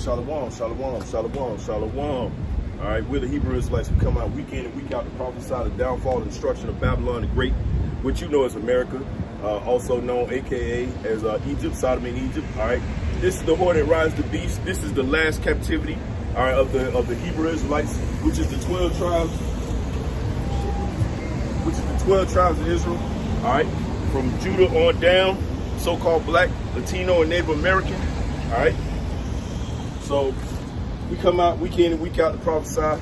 shalom, shalom, shalom, shalom. All right, we're the Hebrew Israelites who come out week in and week out to prophesy the downfall and destruction of Babylon the Great, which you know as America, also known AKA as Egypt, Sodom and Egypt. All right, this is the horn that rides the beast. This is the last captivity, all right, of the Hebrew Israelites, which is the 12 tribes, of Israel. All right, from Judah on down, so-called Black, Latino, and Native American. All right. So we come out week in and week out to prophesy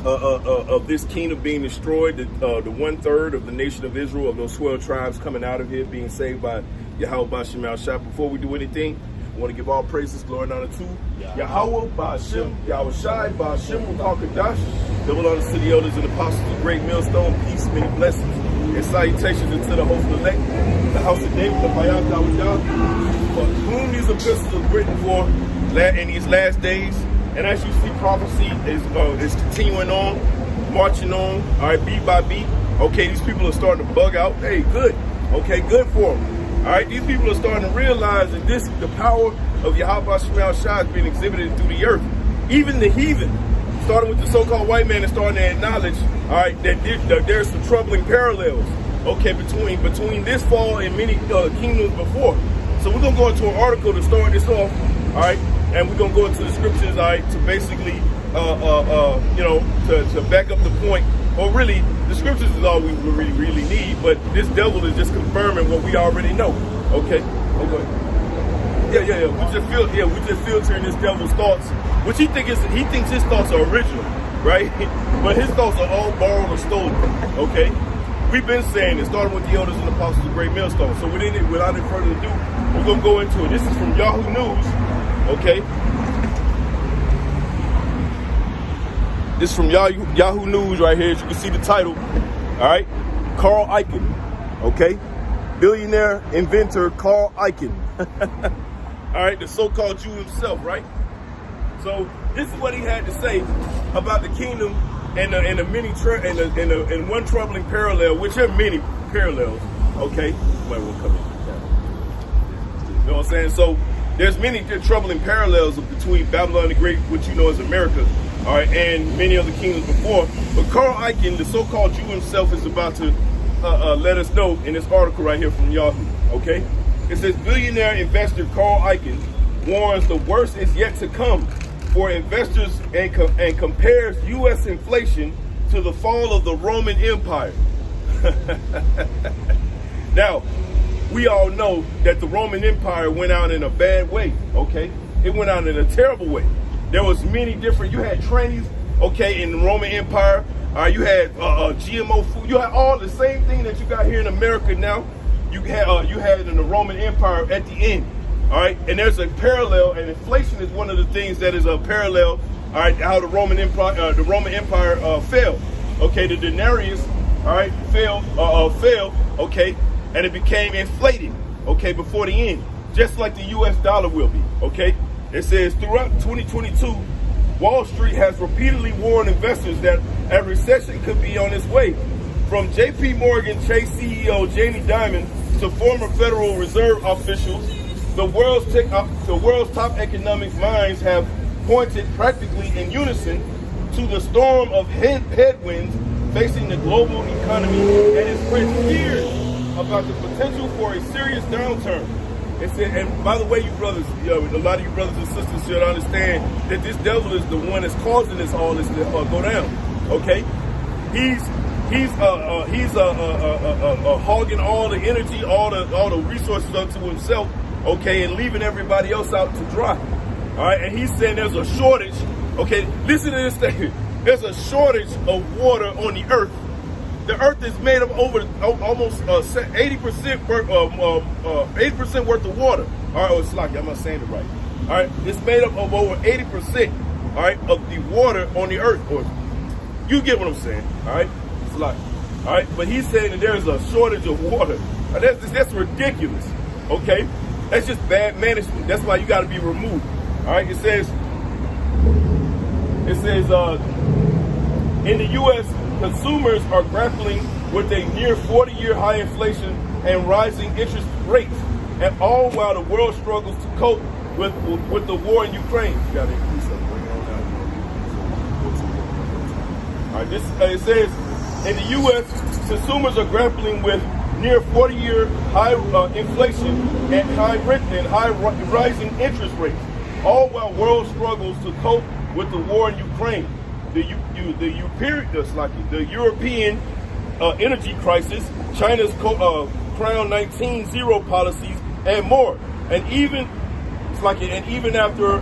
of this kingdom being destroyed, the 1/3 of the nation of Israel, of those 12 tribes coming out of here, being saved by Yahweh B'Shem Yahushua. Before we do anything, I want to give all praises, glory, and honor to Yahweh B'Shem Yahushua B'Shem Kadash. Double honors to the elders and apostles of Great Millstone. Peace, many blessings, and salutations into the host of elect, the house of David, the Bayam Dawidah, for whom these epistles are written for in these last days. And as you see, prophecy is continuing on, marching on, all right, beat by beat. Okay, these people are starting to bug out. Hey, good. Okay, good for them. All right, these people are starting to realize that the power of Yahweh B'Shem Yahushua is being exhibited through the earth. Even the heathen, starting with the so-called white man, is starting to acknowledge, all right, that there's some troubling parallels, okay, between this fall and many kingdoms before. So we're gonna go into an article to start this off, all right, and we're gonna go into the scriptures, all right, to basically, to back up the point. Or really, the scriptures is all we really need, but this devil is just confirming what we already know. Okay. Yeah. We just filtering this devil's thoughts, which he thinks his thoughts are original, right? But his thoughts are all borrowed or stolen. Okay. We've been saying it, starting with the elders and apostles of Great Millstone. So without any further ado, we're gonna go into it. This is from Yahoo News. Okay. This is from Yahoo News right here. As you can see the title. All right. Carl Icahn. Okay. Billionaire inventor Carl Icahn. All right. The so-called Jew himself, right? So this is what he had to say about the kingdom and one troubling parallel, which are many parallels. Okay. Somebody will come in. You know what I'm saying? So there's many troubling parallels between Babylon the Great, which you know as America, all right, and many other kingdoms before. But Carl Icahn, the so-called Jew himself, is about to let us know in this article right here from Yahoo, okay? It says, billionaire investor Carl Icahn warns the worst is yet to come for investors and compares U.S. inflation to the fall of the Roman Empire. Now, we all know that the Roman Empire went out in a bad way, okay? It went out in a terrible way. There was many different, you had trannies, okay, in the Roman Empire. You had GMO food. You had all the same thing that you got here in America now. You had it in the Roman Empire at the end, all right? And there's a parallel, and inflation is one of the things that is a parallel, all right, how the Roman Empire fell. Okay, the denarius, all right, fell, okay, and it became inflated, okay, before the end, just like the U.S. dollar will be, okay? It says, throughout 2022, Wall Street has repeatedly warned investors that a recession could be on its way. From J.P. Morgan Chase CEO Jamie Dimon to former Federal Reserve officials, the world's top economic minds have pointed practically in unison to the storm of headwinds facing the global economy and expressed fears about the potential for a serious downturn. It said, and by the way, you brothers, a lot of you brothers and sisters should understand that this devil is the one that's causing all this to go down. Okay, he's hogging all the energy, all the resources unto himself. Okay, and leaving everybody else out to dry. All right, and he's saying there's a shortage. Okay, listen to this thing. There's a shortage of water on the earth. The earth is made of over almost 80% worth of water. All right, it's like I'm not saying it right. All right, it's made up of over 80%. All right, of the water on the earth. Or you get what I'm saying? All right, it's like, all right, but he's saying that there's a shortage of water. That's ridiculous. Okay, that's just bad management. That's why you got to be removed. All right, it says in the U.S. consumers are grappling with a near 40-year high inflation and rising interest rates, and all while the world struggles to cope with the war in Ukraine. You got to increase up. Bring it on down. All right, it says in the U.S., consumers are grappling with near 40-year high inflation and high rising interest rates, all while world struggles to cope with the war in Ukraine, the European energy crisis, China's Crown 19 zero policies, and more. And even after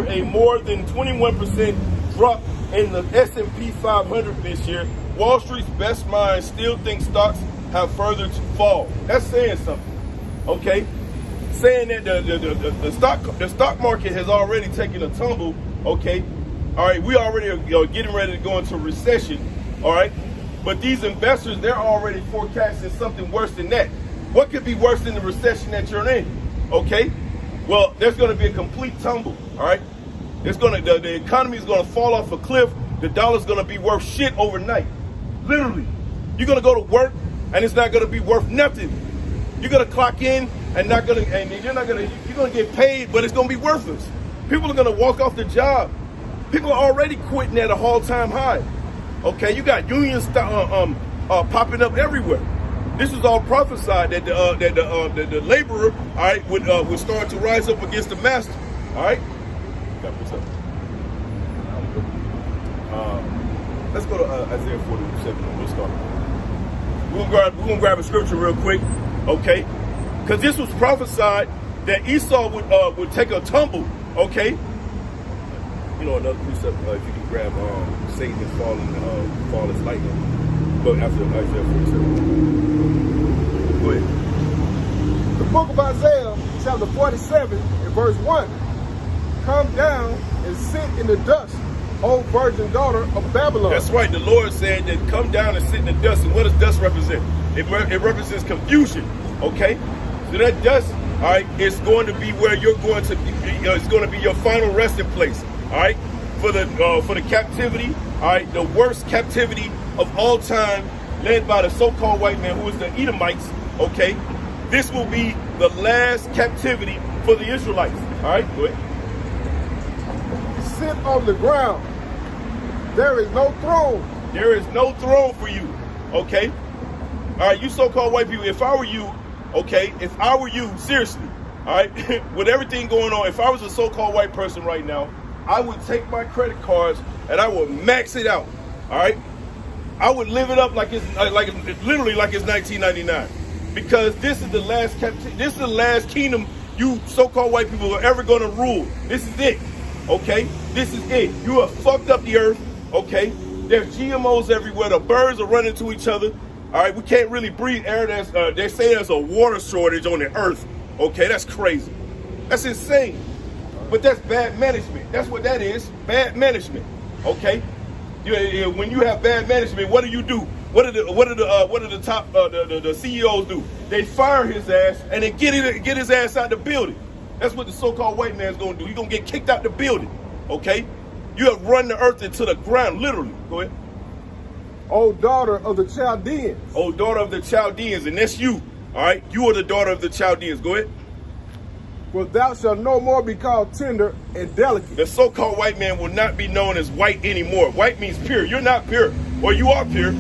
a more than 21% drop in the S&P 500 this year, Wall Street's best minds still think stocks have further to fall. That's saying something, okay? Saying that the stock market has already taken a tumble, okay? All right, we already are getting ready to go into recession, all right? But these investors, they're already forecasting something worse than that. What could be worse than the recession that you're in, okay? Well, there's going to be a complete tumble, all right? The economy is going to fall off a cliff. The dollar's going to be worth shit overnight. Literally. You're going to go to work and it's not going to be worth nothing. You're going to clock in and you're going to get paid, but it's going to be worthless. People are going to walk off the job. People are already quitting at a all-time high. Okay, you got unions popping up everywhere. This is all prophesied that the laborer, all right, would start to rise up against the master. All right. Let's go to Isaiah 47. We'll start. We're gonna grab a scripture real quick, okay? Because this was prophesied that Esau would take a tumble, okay? You know, another precept, if you can grab Satan and fall as lightning. Go after Isaiah 47. Go ahead. The book of Isaiah, chapter 47, and verse 1. Come down and sit in the dust, O virgin daughter of Babylon. That's right. The Lord said that come down and sit in the dust. And what does dust represent? It represents confusion. Okay? So that dust, all right, is going to be where you're going to be. It's going to be your final resting place. All right? For the captivity, all right, the worst captivity of all time, led by the so-called white man, who is the Edomites. Okay? This will be the last captivity for the Israelites. All right? Go ahead. Sit on the ground. There is no throne. There is no throne for you. Okay? All right, you so-called white people, if I were you, okay, seriously, all right, with everything going on, if I was a so-called white person right now, I would take my credit cards and I would max it out. All right? I would live it up like it's literally like it's 1999. Because this is the last this is the last kingdom you so-called white people are ever going to rule. This is it. Okay, this is it. You have fucked up the earth. Okay, there's GMOs everywhere. The birds are running to each other. All right, we can't really breathe air. They say there's a water shortage on the earth. Okay, that's crazy. That's insane. But that's bad management. That's what that is. Bad management. Okay, when you have bad management, what do you do? What do the top the CEOs do? They fire his ass and then get his ass out the building. That's what the so-called white man's going to do. He's going to get kicked out the building, okay? You have run the earth into the ground, literally. Go ahead. O daughter of the Chaldeans. O daughter of the Chaldeans, and that's you, all right? You are the daughter of the Chaldeans. Go ahead. For thou shalt no more be called tender and delicate. The so-called white man will not be known as white anymore. White means pure. You're not pure, or you are pure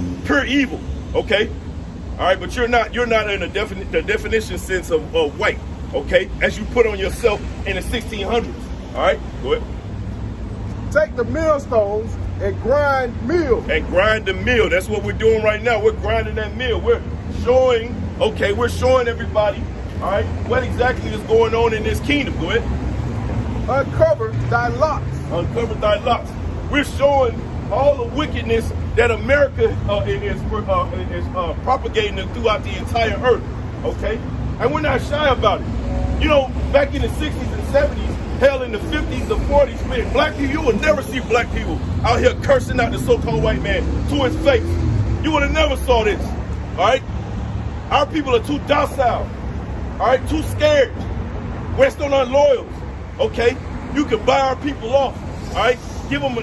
evil, okay? All right, but you're not in the definition sense of white. Okay, as you put on yourself in the 1600s. All right, go ahead. Take the millstones and grind meal. And grind the meal. That's what we're doing right now. We're grinding that meal. We're showing everybody, all right, what exactly is going on in this kingdom. Go ahead. Uncover thy locks. Uncover thy locks. We're showing all the wickedness that America is propagating throughout the entire earth. Okay, and we're not shy about it. You know, back in the 60s and 70s, hell, in the 50s, the 40s, man, black people, you would never see black people out here cursing out the so-called white man to his face. You would have never saw this, all right? Our people are too docile, all right, too scared. We're still not loyal, okay? You can buy our people off, all right? Give them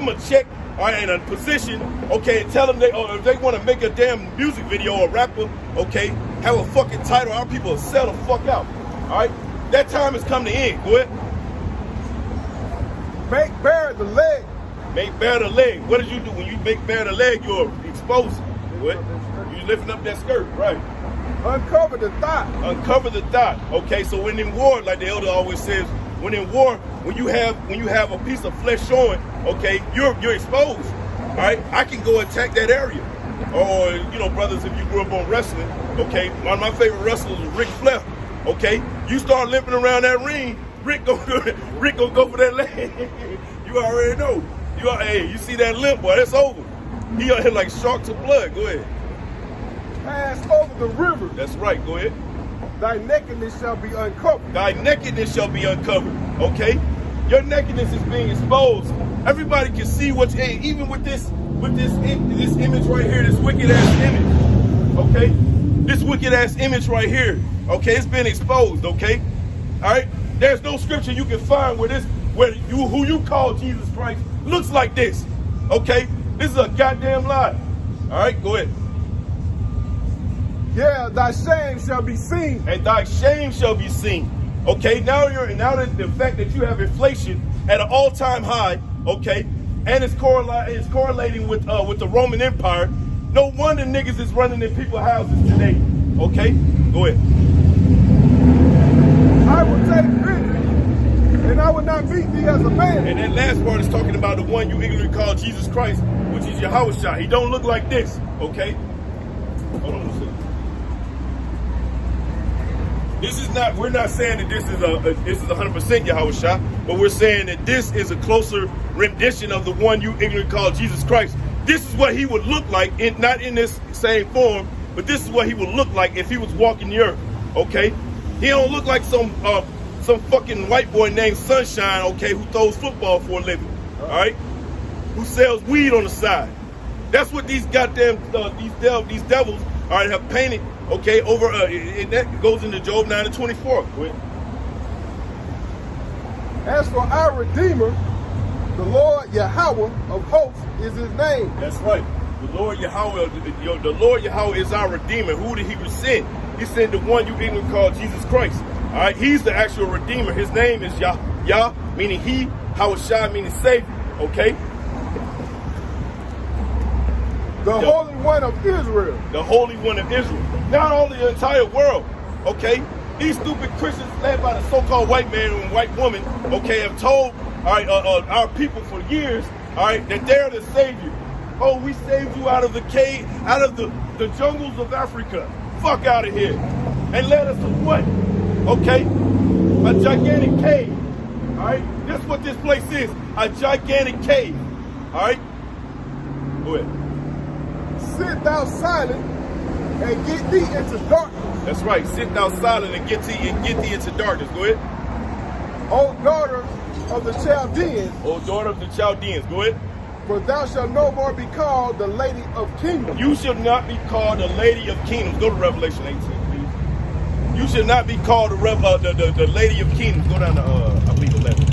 a check, all right, and a position, okay, and tell them if they want to make a damn music video or rapper, okay, have a fucking title, our people will sell the fuck out. All right, That time has come to end. Go ahead. Make bare the leg. Make bare the leg. What did you do? When you make bare the leg, you're exposed. What? You're lifting up that skirt, right? Uncover the thigh. Uncover the thigh. Okay, so when in war, like the elder always says, when in war, when you have a piece of flesh showing, okay, you're exposed. All right, I can go attack that area. Or, you know, brothers, if you grew up on wrestling, okay, one of my favorite wrestlers was Ric Flair. Okay, you start limping around that ring, Rick gonna go for that leg. You already know. Hey, you see that limp, boy, it's over. He out here like shark to blood. Go ahead. Pass over the river. That's right, go ahead. Thy nakedness shall be uncovered. Thy nakedness shall be uncovered. Okay? Your nakedness is being exposed. Everybody can see what's in, even with this image right here, this wicked ass image. Okay? This wicked ass image right here. Okay, it's been exposed, okay? Alright? There's no scripture you can find where who you call Jesus Christ looks like this. Okay? This is a goddamn lie. Alright, go ahead. Yeah, thy shame shall be seen. And thy shame shall be seen. Okay, now that the fact that you have inflation at an all-time high, okay, and it's correlating with the Roman Empire. No wonder niggas is running in people's houses today. Okay, go ahead. I will take vengeance, and I will not beat thee as a man. And that last part is talking about the one you ignorantly call Jesus Christ, which is Yahushua. He don't look like this. Okay, hold on a second. We're not saying that this is 100% Yahushua, but we're saying that this is a closer rendition of the one you ignorantly call Jesus Christ. This is what he would look like, not in this same form, but this is what he would look like if he was walking the earth. Okay, he don't look like some fucking white boy named Sunshine. Okay, who throws football for a living. All right, who sells weed on the side. That's what these goddamn these devils, all right, have painted. Okay, over and that goes into Job 9:24. As for our Redeemer, the Lord Yahweh of hosts is his name. That's right. The Lord Yahweh is our Redeemer. Who did he send? He sent the one you even call Jesus Christ. All right, he's the actual Redeemer. His name is Yah, meaning he, Hawashai, meaning Savior. Okay. The Holy One of Israel. The Holy One of Israel. Not all the entire world, okay? These stupid Christians led by the so-called white man and white woman, okay, have told our people for years, all right, that they're the Savior. Oh, we saved you out of the cave, out of the jungles of Africa. Fuck out of here. And led us to what? Okay? A gigantic cave. All right? That's what this place is. A gigantic cave. All right? Go ahead. Sit thou silent and get thee into darkness. That's right. Sit thou silent and get thee into darkness. Go ahead. O daughter of the Chaldeans. O daughter of the Chaldeans. Go ahead. For thou shalt no more be called the Lady of Kingdoms. You shall not be called the Lady of Kingdoms. Go to Revelation 18, please. You shall not be called the Lady of Kingdoms. Go down to, I believe, 11.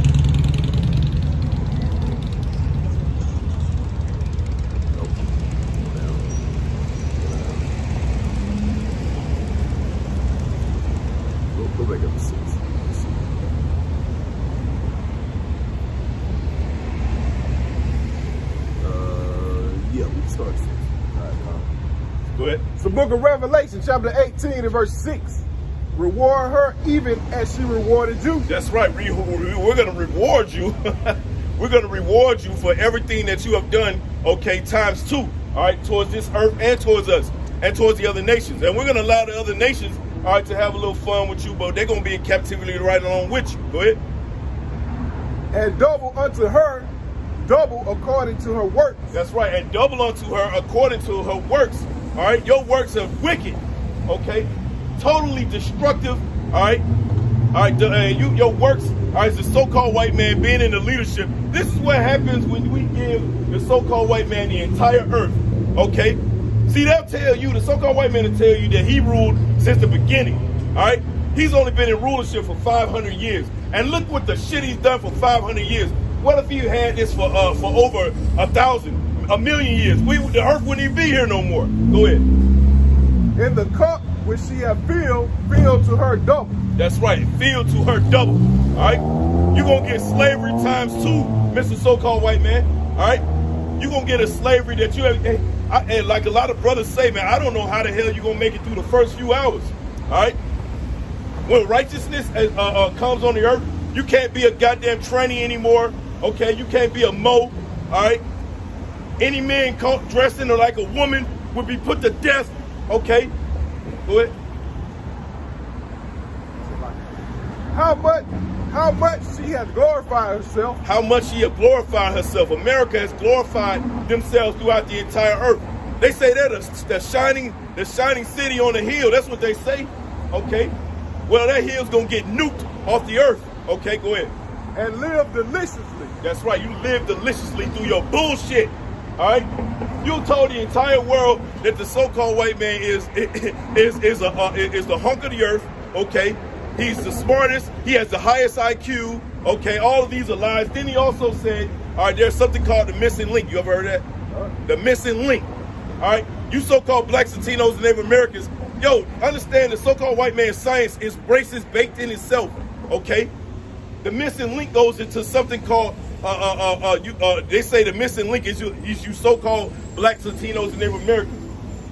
Go back up to 6. Yeah, we can start at 6. All right, Go ahead. It's the book of Revelation, chapter 18 and verse 6. Reward her even as she rewarded you. That's right. We're going to reward you. We're going to reward you for everything that you have done, okay, times 2, all right, towards this earth and towards us and towards the other nations. And we're going to allow the other nations, all right, to have a little fun with you, but they're going to be in captivity right along with you. Go ahead. And double unto her, double according to her works. That's right. And double unto her according to her works. All right. Your works are wicked. Okay. Totally destructive. All right. All right. Your works, all right, is the so-called white man being in the leadership. This is what happens when we give the so-called white man the entire earth. Okay. See, they'll tell you, the so-called white man will tell you that he ruled since the beginning. All right. He's only been in rulership for 500 years. And look what the shit he's done for 500 years. What if he had this for over 1,000, a million years? The earth wouldn't even be here no more. Go ahead. In the cup which she had filled to her double. That's right, filled to her double. All right, you're gonna get slavery times 2, Mr. So-called white man. All right, you're gonna get a slavery that you have. And like a lot of brothers say, man, I don't know how the hell you're gonna make it through the first few hours. All right, when righteousness comes on the earth, you can't be a goddamn tranny anymore. Okay, you can't be a mo. All right, any man caught dressing like a woman would be put to death. Okay, go ahead. How much she has glorified herself. How much she has glorified herself. America has glorified themselves throughout the entire earth. They say they're the shining city on the hill. That's what they say. Okay. Well, that hill's gonna get nuked off the earth. Okay, go ahead. And live deliciously. That's right. You live deliciously through your bullshit. All right. You told the entire world that the so-called white man is the hunk of the earth. Okay. He's the smartest. He has the highest IQ. Okay, all of these are lies. Then he also said, all right, there's something called the missing link. You ever heard of that? The missing link. All right, you so-called blacks, Latinos, and Native Americans, yo, understand the so-called white man's science is racist baked in itself. Okay, the missing link goes into something called they say the missing link is you so-called blacks, Latinos, and Native Americans.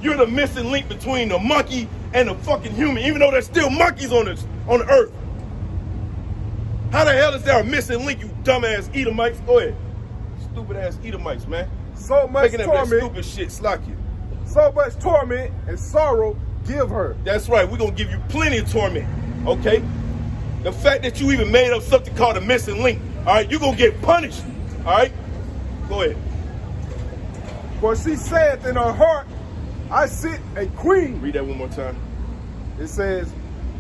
You're the missing link between the monkey and the fucking human, even though there's still monkeys on the earth. How the hell is there a missing link, you dumbass Edomites? Go ahead. Stupid ass Edomites, man. So much Making torment. that stupid shit slack you. So much torment and sorrow give her. That's right. We're going to give you plenty of torment. Okay? The fact that you even made up something called a missing link, all right, you're going to get punished. All right? Go ahead. For she saith in her heart, I sit a queen. Read that one more time. It says,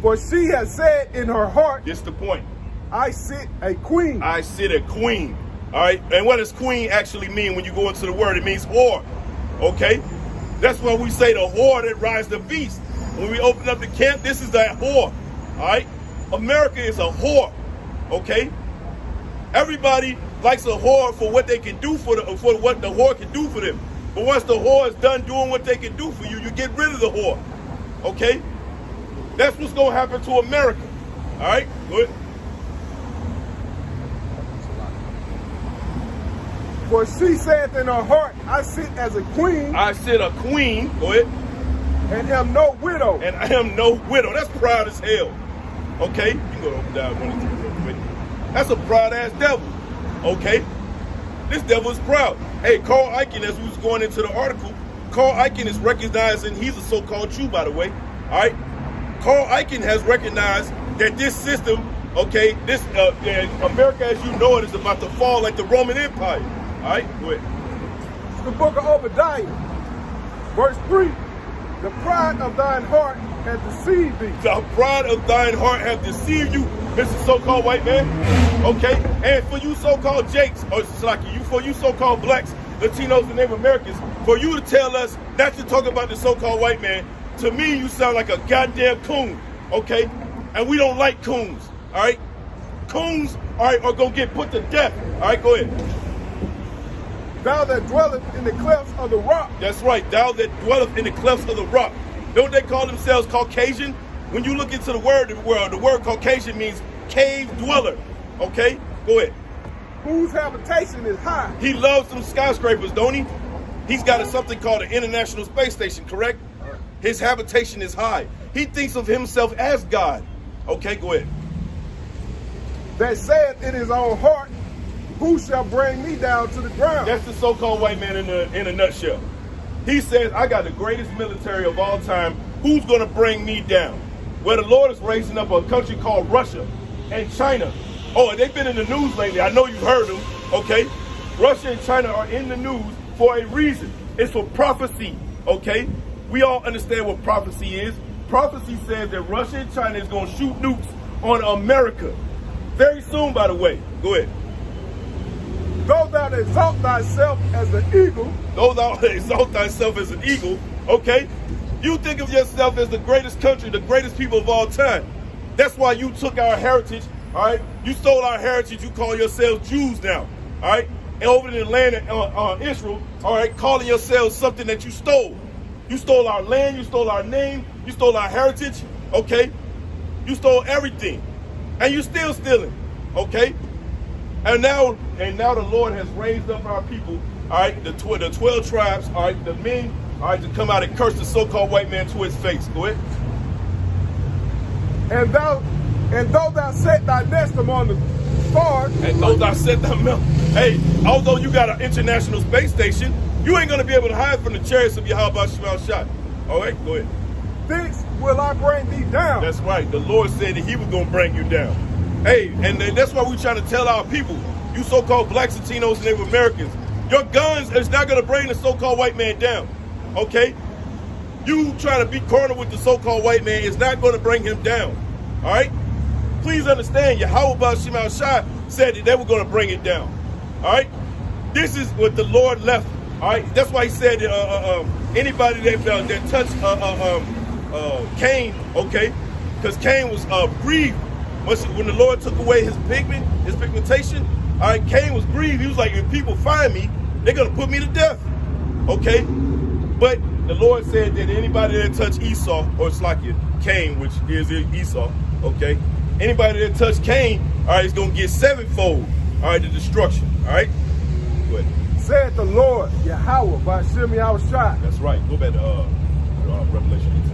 for she has said in her heart, this the point. I sit a queen. I sit a queen. All right? And what does queen actually mean when you go into the word? It means whore. Okay? That's why we say the whore that rides the beast. When we open up the camp, this is that whore. All right? America is a whore. Okay? Everybody likes a whore for what they can do for what the whore can do for them. But once the whore is done doing what they can do for you, you get rid of the whore. Okay? That's what's going to happen to America. All right? Go ahead. For she saith in her heart, I sit as a queen. I sit a queen. Go ahead. And am no widow. And I am no widow. That's proud as hell. Okay? You can go to open down 23 real quick. That's a proud ass devil. Okay? This devil is proud. Hey, Carl Icahn, as we was going into the article, Carl Icahn is recognizing he's a so-called Jew, by the way. All right? Carl Icahn has recognized that this system, okay, this America as you know it is about to fall like the Roman Empire. All right, go ahead. It's the book of Obadiah, verse 3. The pride of thine heart has deceived thee. The pride of thine heart hath deceived you, Mr. So-called white man. Okay, and for you so-called Jakes, or Slaki, for you so-called blacks, Latinos, and Native Americans, for you to tell us not to talk about the so-called white man, to me you sound like a goddamn coon. Okay, and we don't like coons. All right, coons, all right, are gonna get put to death. All right, go ahead. Thou that dwelleth in the clefts of the rock. That's right, thou that dwelleth in the clefts of the rock. Don't they call themselves Caucasian? When you look into the word Caucasian means cave dweller. Okay, go ahead. Whose habitation is high. He loves some skyscrapers, don't he? He's got something called an International Space Station, correct? His habitation is high. He thinks of himself as God. Okay, go ahead. That saith in his own heart, who shall bring me down to the ground? That's the so-called white man in a nutshell. He says, I got the greatest military of all time. Who's going to bring me down? Well, the Lord is raising up a country called Russia and China. Oh, and they've been in the news lately. I know you've heard them, okay? Russia and China are in the news for a reason. It's for prophecy, okay? We all understand what prophecy is. Prophecy says that Russia and China is going to shoot nukes on America. Very soon, by the way. Go ahead. Though thou exalt thyself as an eagle. Though thou exalt thyself as an eagle, okay? You think of yourself as the greatest country, the greatest people of all time. That's why you took our heritage, all right? You stole our heritage. You call yourselves Jews now, all right? And over in the land of Israel, all right, calling yourselves something that you stole. You stole our land. You stole our name. You stole our heritage, okay? You stole everything. And you still stealing, okay? And now the Lord has raised up our people, all right, the 12 tribes, all right, the men, all right, to come out and curse the so-called white man to his face. Go ahead. And though thou set thy nest among the stars. And though thou set thy hey, although you got an international space station, you ain't gonna be able to hide from the chariots of Yahweh Shemel. All right, go ahead. This will I bring thee down. That's right. The Lord said that he was gonna bring you down. Hey, and that's why we trying to tell our people, you so-called blacks, Latinos, and Native Americans, your guns is not gonna bring the so-called white man down. Okay? You trying to be cornered with the so-called white man is not gonna bring him down. All right? Please understand, Yahweh Shemel Shai said that they were gonna bring it down. All right? This is what the Lord left. All right? That's why he said anybody that touched Cain, okay? Because Cain was grieved. When the Lord took away his pigmentation, all right, Cain was grieved. He was like, if people find me, they're going to put me to death. Okay? But the Lord said that anybody that touched Esau, or it's like Cain, which is Esau, okay? Anybody that touched Cain, all right, is going to get sevenfold, all right, the destruction. All right? Go ahead. Said the Lord, Yahweh, by Shem Yahushua. That's right. Go back to Revelation 18.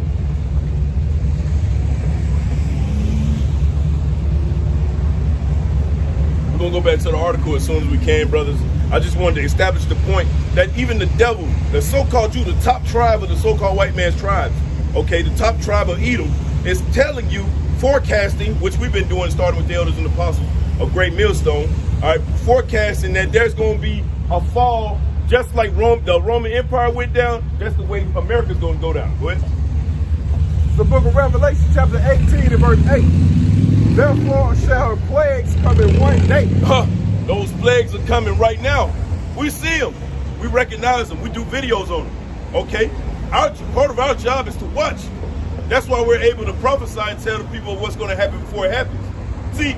We're going to go back to the article as soon as we can, brothers. I just wanted to establish the point that even the devil, the so-called Jew, the top tribe of the so-called white man's tribes, okay, the top tribe of Edom, is telling you, forecasting, which we've been doing starting with the elders and apostles of Great Millstone, all right, forecasting that there's going to be a fall, just like the Roman Empire went down, that's the way America's going to go down. Go ahead. The book of Revelation, chapter 18 and verse 8. Therefore shall plagues come in one day. Those plagues are coming right now. We see them. We recognize them. We do videos on them. Okay? Part of our job is to watch. That's why we're able to prophesy and tell the people what's going to happen before it happens. See,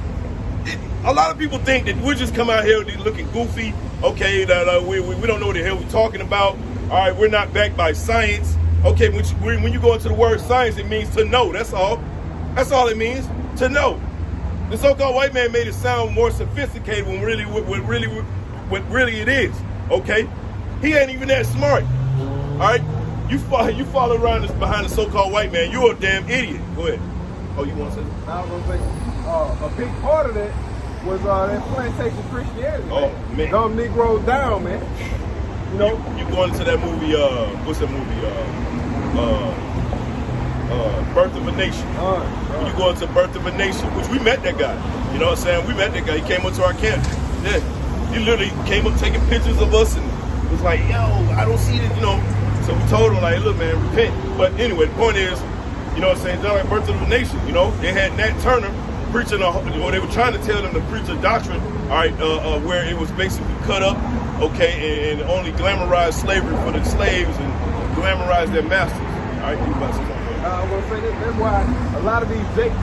a lot of people think that we just come out here looking goofy. Okay, that we don't know what the hell we're talking about. All right, we're not backed by science. Okay, when you go into the word science, it means to know. That's all. That's all it means, to know. The so-called white man made it sound more sophisticated when what really it is. Okay, he ain't even that smart. All right, you follow around behind the so-called white man. You're a damn idiot. Go ahead. Oh, you want to say something? I was gonna say a big part of that was that plantation Christianity. Oh man, dumb Negroes down, man. You know, you going into that movie? What's that movie? Birth of a Nation. When you go into Birth of a Nation, which we met that guy. You know what I'm saying? We met that guy. He came up to our camp. Yeah, he literally came up taking pictures of us and was like, "Yo, I don't see it," you know. So we told him, like, "Look, man, repent." But anyway, the point is, you know what I'm saying? They're like Birth of a Nation. You know, they had Nat Turner preaching, or they were trying to tell them to preach a doctrine, all right, where it was basically cut up, okay, and only glamorized slavery for the slaves and glamorized their masters. All right, you about to say something? I want to say that. That's why a lot of these jakes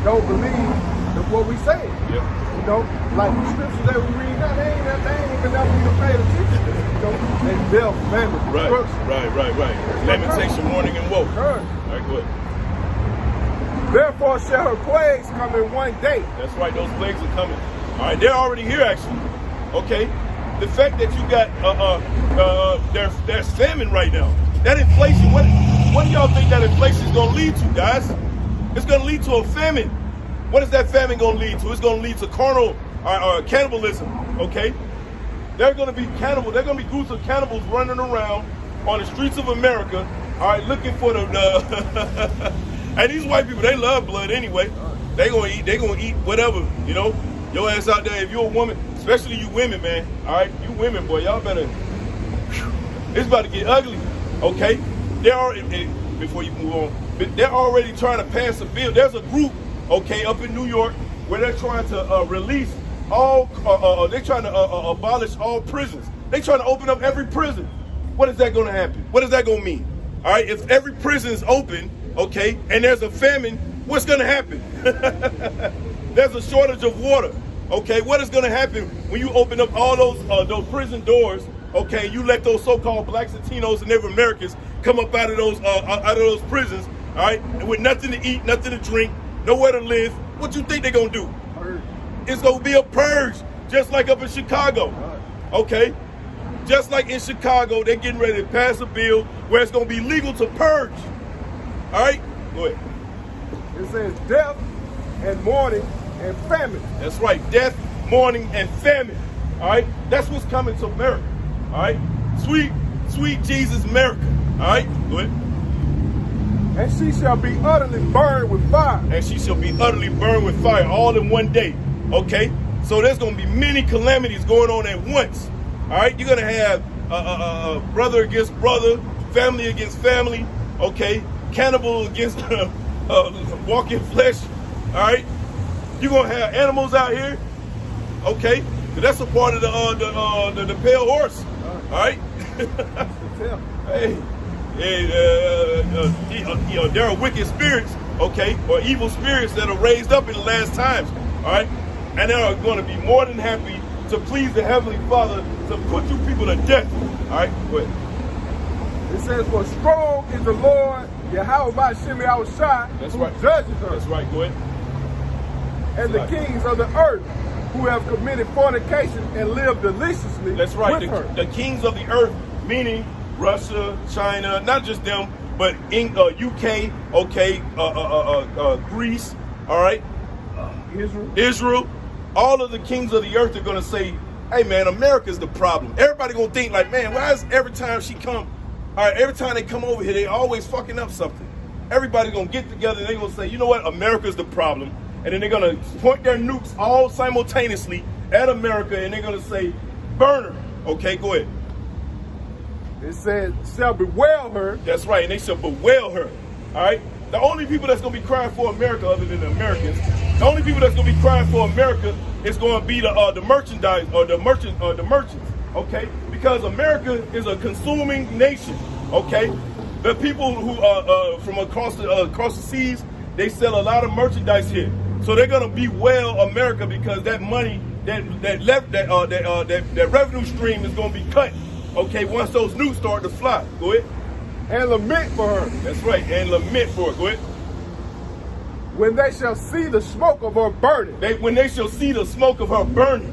don't believe what we say. Yeah. You know, like the scriptures that we read now, they ain't even never even paid attention to. You know, they death, famine, destruction. Right. Lamentation, mourning, and woe. All right, go ahead. Therefore shall her plagues come in one day. That's right, those plagues are coming. All right, they're already here, actually. Okay, the fact that you got there's famine right now. That inflation, what do y'all think that inflation is going to lead to, guys? It's going to lead to a famine. What is that famine going to lead to? It's going to lead to carnal cannibalism. Okay, they're going to be cannibals. They're going to be groups of cannibals running around on the streets of America. All right, looking for the. And these white people, they love blood anyway. They gonna eat whatever, you know. Your ass out there, if you're a woman, especially you women, man. All right, you women, boy, y'all better. It's about to get ugly, okay? They're already, before you move on, they're already trying to pass a bill. There's a group, okay, up in New York where they're trying to release all. They're trying to abolish all prisons. They're trying to open up every prison. What is that going to happen? What is that going to mean? All right, if every prison is open, okay, and there's a famine, what's going to happen? There's a shortage of water, okay? What is going to happen when you open up all those prison doors, okay? You let those so-called blacks, Latinos, and Native Americans come up out of those prisons, all right, with nothing to eat, nothing to drink, nowhere to live, what you think they're going to do? Purge. It's going to be a purge, just like up in Chicago, okay? Just like in Chicago, they're getting ready to pass a bill where it's going to be legal to purge, all right? Go ahead. It says death and mourning and famine. That's right, death, mourning, and famine, all right? That's what's coming to America, all right? Sweet, sweet Jesus America, all right? Go ahead. And she shall be utterly burned with fire. And she shall be utterly burned with fire all in one day, okay? So there's going to be many calamities going on at once, all right? You're going to have brother against brother, family against family, okay? Cannibal against walking flesh, all right? You're going to have animals out here, okay? That's a part of the pale horse, all right? Hey. There are wicked spirits, okay, or evil spirits that are raised up in the last times, all right? And they are going to be more than happy to please the Heavenly Father to put you people to death, all right? Go ahead. It says, for strong is the Lord, Yahweh by Shemi Shai, That's who right. judges her. That's right, go ahead. And the kings of the earth, who have committed fornication and lived deliciously That's right, with her. the kings of the earth, meaning Russia, China, not just them, but in UK, okay, Greece, all right, Israel, all of the kings of the earth are going to say, hey man, America's the problem. Everybody going to think like, man, why is every time she come, all right, every time they come over here, they always fucking up something. Everybody's going to get together and they're going to say, you know what, America's the problem. And then they're going to point their nukes all simultaneously at America and they're going to say, burn her. Okay, go ahead. It says, shall bewail her. That's right, and they shall bewail her. All right? The only people that's going to be crying for America other than the Americans, the only people that's going to be crying for America is going to be the merchandise or the merchants, okay? Because America is a consuming nation, okay? The people who from across the seas, they sell a lot of merchandise here. So they're going to bewail America because that money, that revenue stream is going to be cut. Okay, once those nukes start to fly, go ahead. And lament for her. That's right, and lament for her, go ahead. When they shall see the smoke of her burning. When they shall see the smoke of her burning.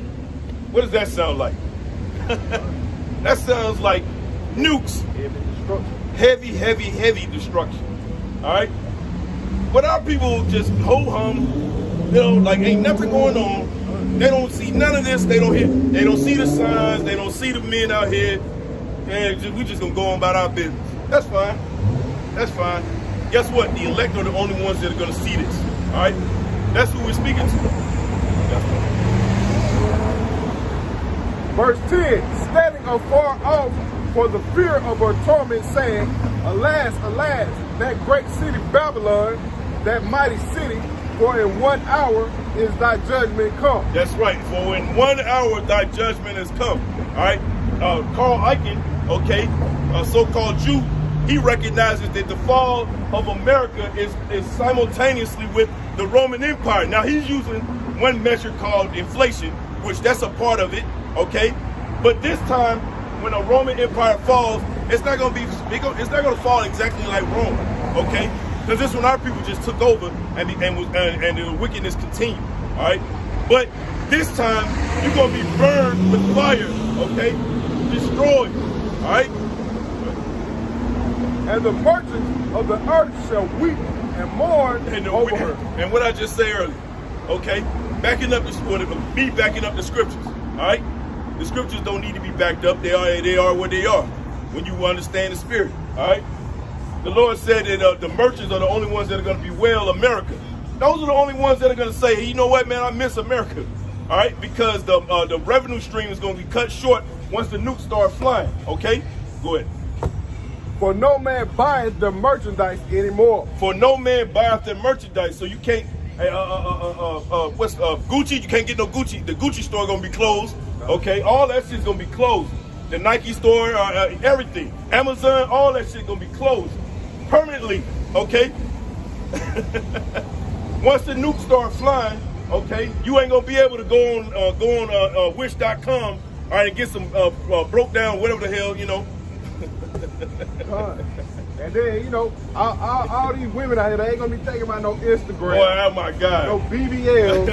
What does that sound like? That sounds like nukes. Heavy, heavy, heavy destruction. All right? But our people just ho-hum, you know, like ain't nothing going on. They don't see none of this. They don't see the signs. They don't see the men out here. And we just gonna go on about our business. That's fine. That's fine. Guess what? The elect are the only ones that are gonna see this. All right. That's who we're speaking to. Verse 10, standing afar off for the fear of her torment, saying, alas, alas, that great city Babylon, that mighty city, for in 1 hour is thy judgment come. That's right. For in 1 hour thy judgment has come. All right. Carl Icahn, okay, a so-called Jew, he recognizes that the fall of America is simultaneously with the Roman Empire. Now he's using one measure called inflation, which that's a part of it, okay. But this time, when the Roman Empire falls, it's not going to be. It's not going to fall exactly like Rome, okay. Because this one our people just took over and the wickedness continued, all right? But this time, you're going to be burned with fire, okay? Destroyed, all right? And the merchants of the earth shall weep and mourn over her. And what I just said earlier, okay? Backing up the scriptures, all right? The scriptures don't need to be backed up. They are what they are when you understand the spirit, all right? The Lord said that the merchants are the only ones that are going to bewail America. Those are the only ones that are going to say, hey, you know what, man, I miss America. All right, because the revenue stream is going to be cut short once the nukes start flying. Okay, go ahead. For no man buyeth the merchandise anymore. For no man buyeth the merchandise, so you can't. Gucci? You can't get no Gucci. The Gucci store going to be closed. Okay, all that shit's going to be closed. The Nike store, everything, Amazon, all that shit going to be closed permanently. Okay. Once the nukes start flying, okay, you ain't gonna be able to go on wish.com, all right, and get some broke down whatever the hell, you know. And then, you know, all these women out here, they ain't gonna be thinking about no Instagram. Boy, oh my God. No BBL,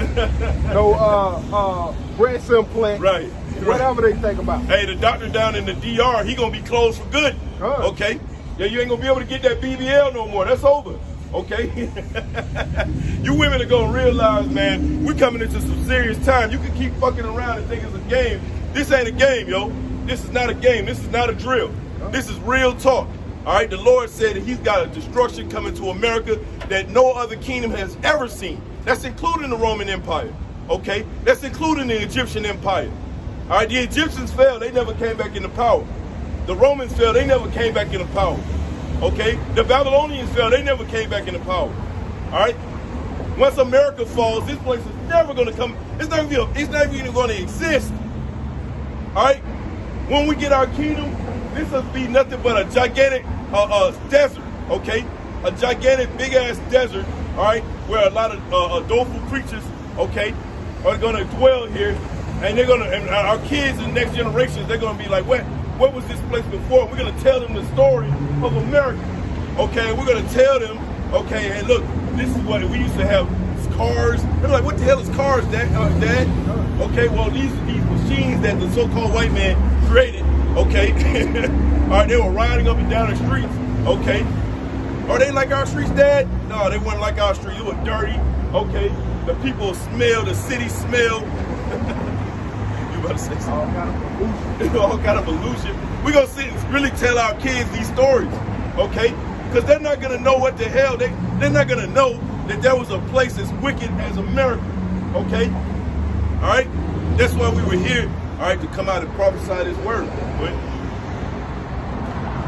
no breast implant. Right. Whatever they think about. Hey, the doctor down in the DR, he gonna be closed for good. Okay? Yeah, you ain't gonna be able to get that BBL no more. That's over. Okay? You women are gonna realize, man, we coming into some serious time. You can keep fucking around and think it's a game. This ain't a game, yo. This is not a game. This is not a drill. This is real talk. All right, the Lord said that he's got a destruction coming to America that no other kingdom has ever seen. That's including the Roman Empire, okay? That's including the Egyptian Empire. All right, the Egyptians fell, they never came back into power. The Romans fell, they never came back into power, okay? The Babylonians fell, they never came back into power, all right? Once America falls, this place is never gonna come, it's not even gonna exist, all right? When we get our kingdom, this will be nothing but a gigantic desert, okay? A gigantic big-ass desert, all right, where a lot of doleful creatures, okay, are gonna dwell here, and they're gonna, and our kids and next generations, they're gonna be like, what was this place before? We're gonna tell them the story of America, okay? We're gonna tell them, okay, hey, look, this is what we used to have, cars. They're like, what the hell is cars, Dad? Okay, well, these machines that the so-called white man created, okay? All right, they were riding up and down the streets, okay? Are they like our streets, Dad? No, they weren't like our streets. It was dirty, okay? The people smell, the city smell. You about to say something? All kind of illusion. We're going to sit and really tell our kids these stories, okay? Because they're not going to know what the hell, they're not going to know that there was a place as wicked as America, okay? All right? That's why we were here, all right, to come out and prophesy this word. But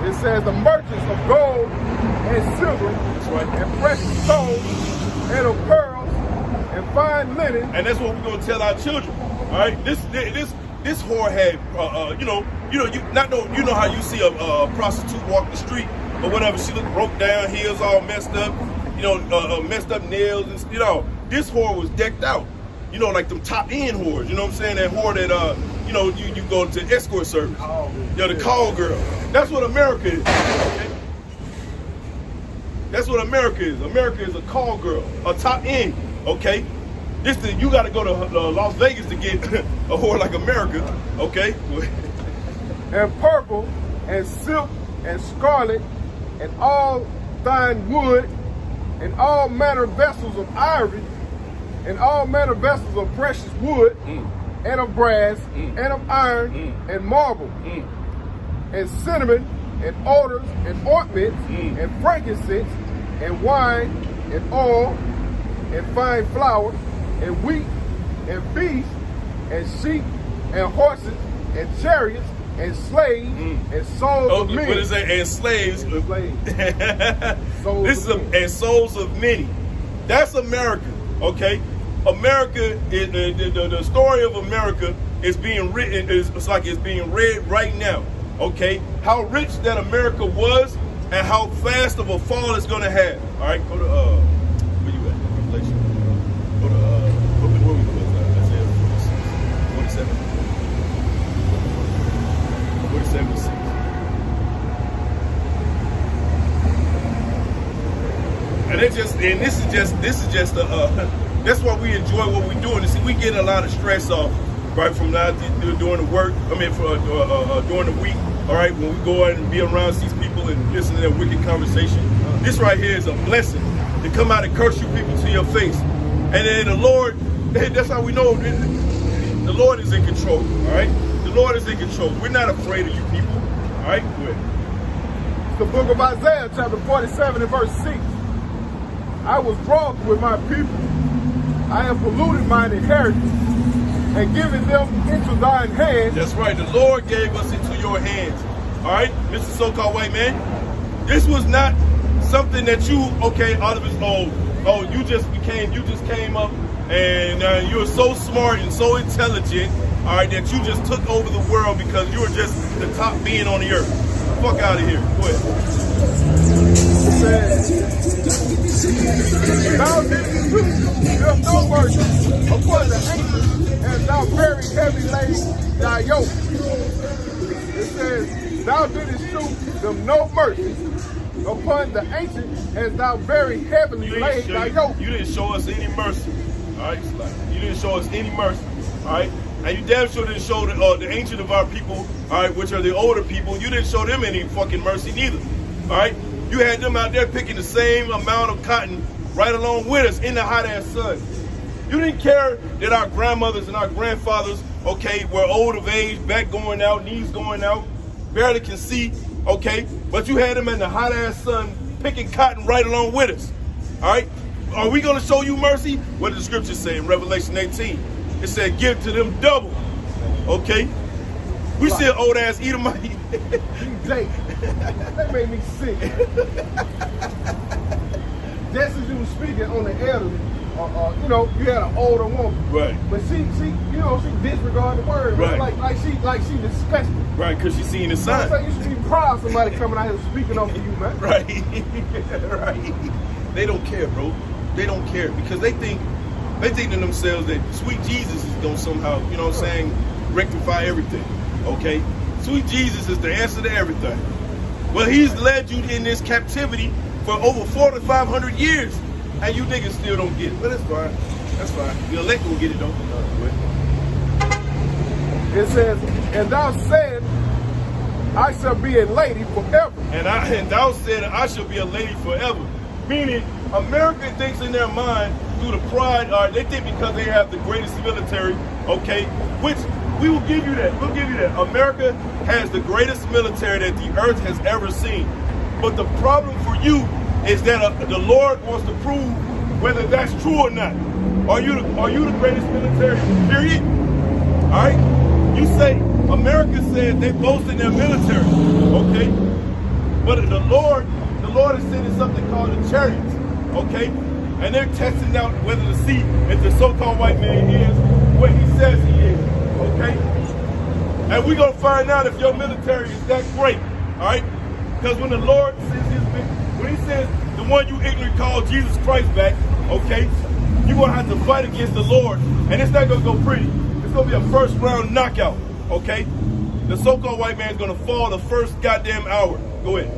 it says the merchants of gold and silver, that's right, and precious stones and of pearls and fine linen. And that's what we're gonna tell our children. All right, this whore had, you know how you see a prostitute walk the street or whatever. She looked broke down, heels all messed up, you know, messed up nails, and you know, this whore was decked out. You know, like them top end whores. You know what I'm saying? That whore that you know, you go to escort service. You know, the call girl. That's what America is. Okay? That's what America is. America is a call girl, a top end. Okay, you got to go to Las Vegas to get a whore like America. Okay. And purple and silk and scarlet and all fine wood and all manner of vessels of ivory and all manner of vessels of precious wood and of brass and of iron and marble and cinnamon and odors and ointments and frankincense and wine and oil and fine flour and wheat and beef and sheep and horses and chariots and slaves and souls of men. What is that? And slaves. Souls and souls of many. That's America, okay? America is the story of America is being written. It's like it's being read right now, okay? How rich that America was and how fast of a fall it's gonna have. All right, go to where you at? Revelation. Go to where we was Isaiah 47. 46. And this is just that's why we enjoy what we're doing. See, we get a lot of stress off right from now during the work. I mean, during the week. All right, when we go out and be around these people and listen to their wicked conversation. This right here is a blessing to come out and curse you people to your face. And then the Lord, that's how we know the Lord is in control. All right, the Lord is in control. We're not afraid of you people. All right, go ahead. The book of Isaiah, chapter 47 and verse 6. I was wroth with my people. I have polluted mine inheritance and given them into thine hand. That's right. The Lord gave us into your hands. All right, Mr. So-called white man. This was not something that you, okay, out of his you just came up and you're so smart and so intelligent, all right, that you just took over the world because you were just the top being on the earth. Fuck out of here. Go ahead. Thou didst give no mercy upon the ancient, and thou very heavy laid thy yoke. It says, thou didst show them no mercy upon the ancient as thou very heavily laid thy yoke. You didn't show us any mercy. All right, you didn't show us any mercy. All right, and you damn sure didn't show the ancient of our people. All right, which are the older people. You didn't show them any fucking mercy neither. All right, you had them out there picking the same amount of cotton right along with us in the hot ass sun. You didn't care that our grandmothers and our grandfathers, okay, were old of age, back going out, knees going out, barely can see, okay, but you had them in the hot ass sun picking cotton right along with us. All right, are we going to show you mercy? What did the scripture say in Revelation 18? It said, give to them double. Okay? We see an old ass Edomite. That made me sick. Just as you were speaking on the elderly, you know, you had an older woman. Right. But she you know, she disregarded the word. Right. Like she disgusted. Right, because she seen the sign. So you should be proud of somebody coming out here speaking over you, man. Right. Right. They don't care, bro. They don't care because they think to themselves that sweet Jesus is going to somehow, you know what I'm saying, rectify everything, okay? Sweet Jesus is the answer to everything. Well, he's led you in this captivity for over 4,500 years, and you niggas still don't get it. But that's fine. That's fine. The elect will get it, don't It says, and thou said, I shall be a lady forever. And thou said, I shall be a lady forever. Meaning, America thinks in their mind, through the pride, they think because they have the greatest military, okay, which we will give you that. We'll give you that. America has the greatest military that the earth has ever seen. But the problem for you is that the Lord wants to prove whether that's true or not. Are you the greatest military, period? All right? You say, America said they boast in their military, okay? But the Lord is sending something called the chariots, okay? And they're testing out whether to see if the so-called white man is what he says he is, okay? And we're going to find out if your military is that great, all right? Because when the Lord when he says the one you ignorantly call Jesus Christ back, okay, you're going to have to fight against the Lord. And it's not going to go pretty. It's going to be a first round knockout, okay? The so-called white man is going to fall the first goddamn hour. Go ahead.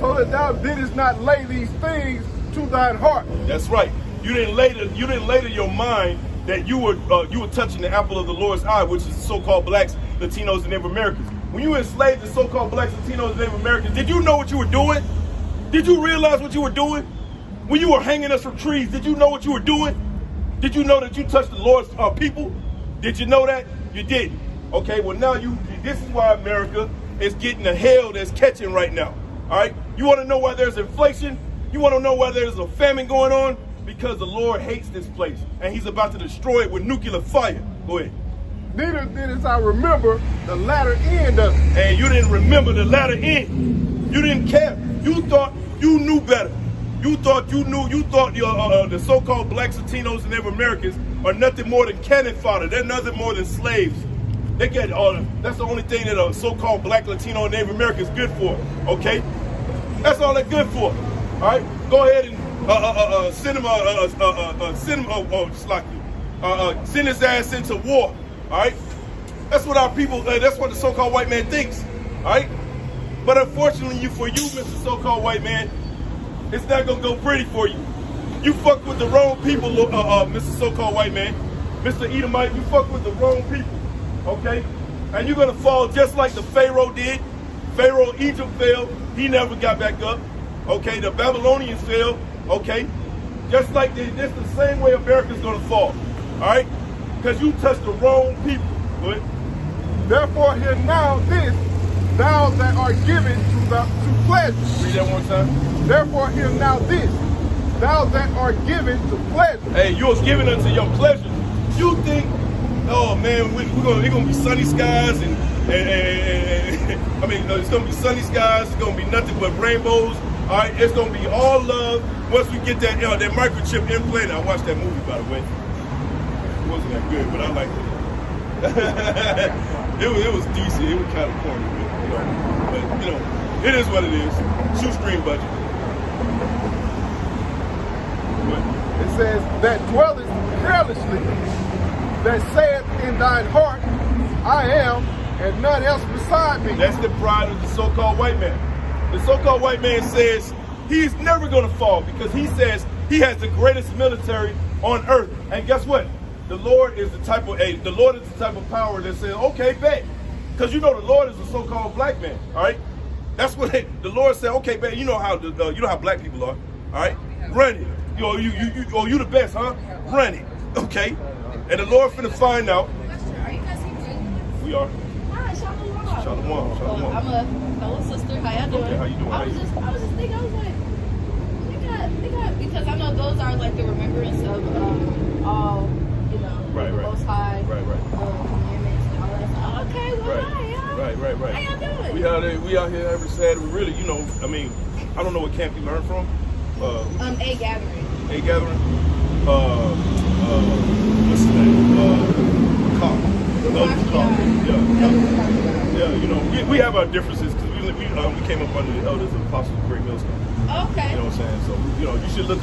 So that thou didst not lay these things to thine heart. That's right. You didn't lay to your mind that you were touching the apple of the Lord's eye, which is the so-called blacks, Latinos, and Native Americans. When you enslaved the so-called blacks, Latinos, and Native Americans, did you know what you were doing? Did you realize what you were doing? When you were hanging us from trees, did you know what you were doing? Did you know that you touched the Lord's people? Did you know that? You didn't. Okay, well now this is why America is getting the hell that's catching right now. All right? You want to know why there's inflation? You want to know why there's a famine going on? Because the Lord hates this place, and he's about to destroy it with nuclear fire. Go ahead. Neither did I remember the latter end of it. And you didn't remember the latter end. You didn't care. You thought you knew better. You thought the so-called blacks, Latinos, and Native Americans are nothing more than cannon fodder. They're nothing more than slaves. They get that's the only thing that a so-called black, Latino, and Native American is good for. Okay? That's all they're good for. All right? Go ahead and send his ass into war. All right? That's what our people, that's what the so-called white man thinks. All right? But unfortunately for you, Mr. So-called white man, it's not going to go pretty for you. You fuck with the wrong people, Mr. So-called white man. Mr. Edomite, you fuck with the wrong people. Okay? And you're going to fall just like the Pharaoh did. Pharaoh, Egypt fell. He never got back up. Okay? The Babylonians fell. Okay? Just like this the same way America's going to fall. All right? Because you touched the wrong people. But therefore, hear now this, thou that art given to pleasure. Read that one time. Therefore, hear now this, thou that art given to pleasure. Hey, you was given unto your pleasure. You think, oh man, it's gonna be sunny skies and I mean, it's gonna be sunny skies. It's gonna be nothing but rainbows. All right, it's gonna be all love once we get that microchip implanted. I watched that movie, by the way. It wasn't that good, but I liked it. it was decent. It was kind of corny, but it is what it is. Shoestring budget. It says, that dwelleth carelessly, that saith in thine heart, I am, and none else beside me. That's the pride of the so-called white man. The so-called white man says he's never going to fall because he says he has the greatest military on earth. And guess what? The Lord is the type of power that says, okay, bet. Because you know the Lord is a so-called black man, all right? That's what the Lord said, okay, bet. You know how black people are, all right? Run it. You the best, huh? Run it, okay? And the Lord finna find out. Are you guys Hebrew? We are. Hi, Shalom. Shalom. I'm a fellow sister. How y'all doing? Okay, how you doing? I was just thinking, I was like, they got, because I know those are like the remembrance of all, you know, right, the Most High, commandments and all that stuff. Okay, well, hi, y'all. Right. How y'all doing? We out here every Saturday. We really, I mean, I don't know what camp you learned from. A gathering. A gathering. What's his name? Yeah. We have our differences because we came up under the elders of Apostles of Great Millstone. Okay. You know what I'm saying? So you should look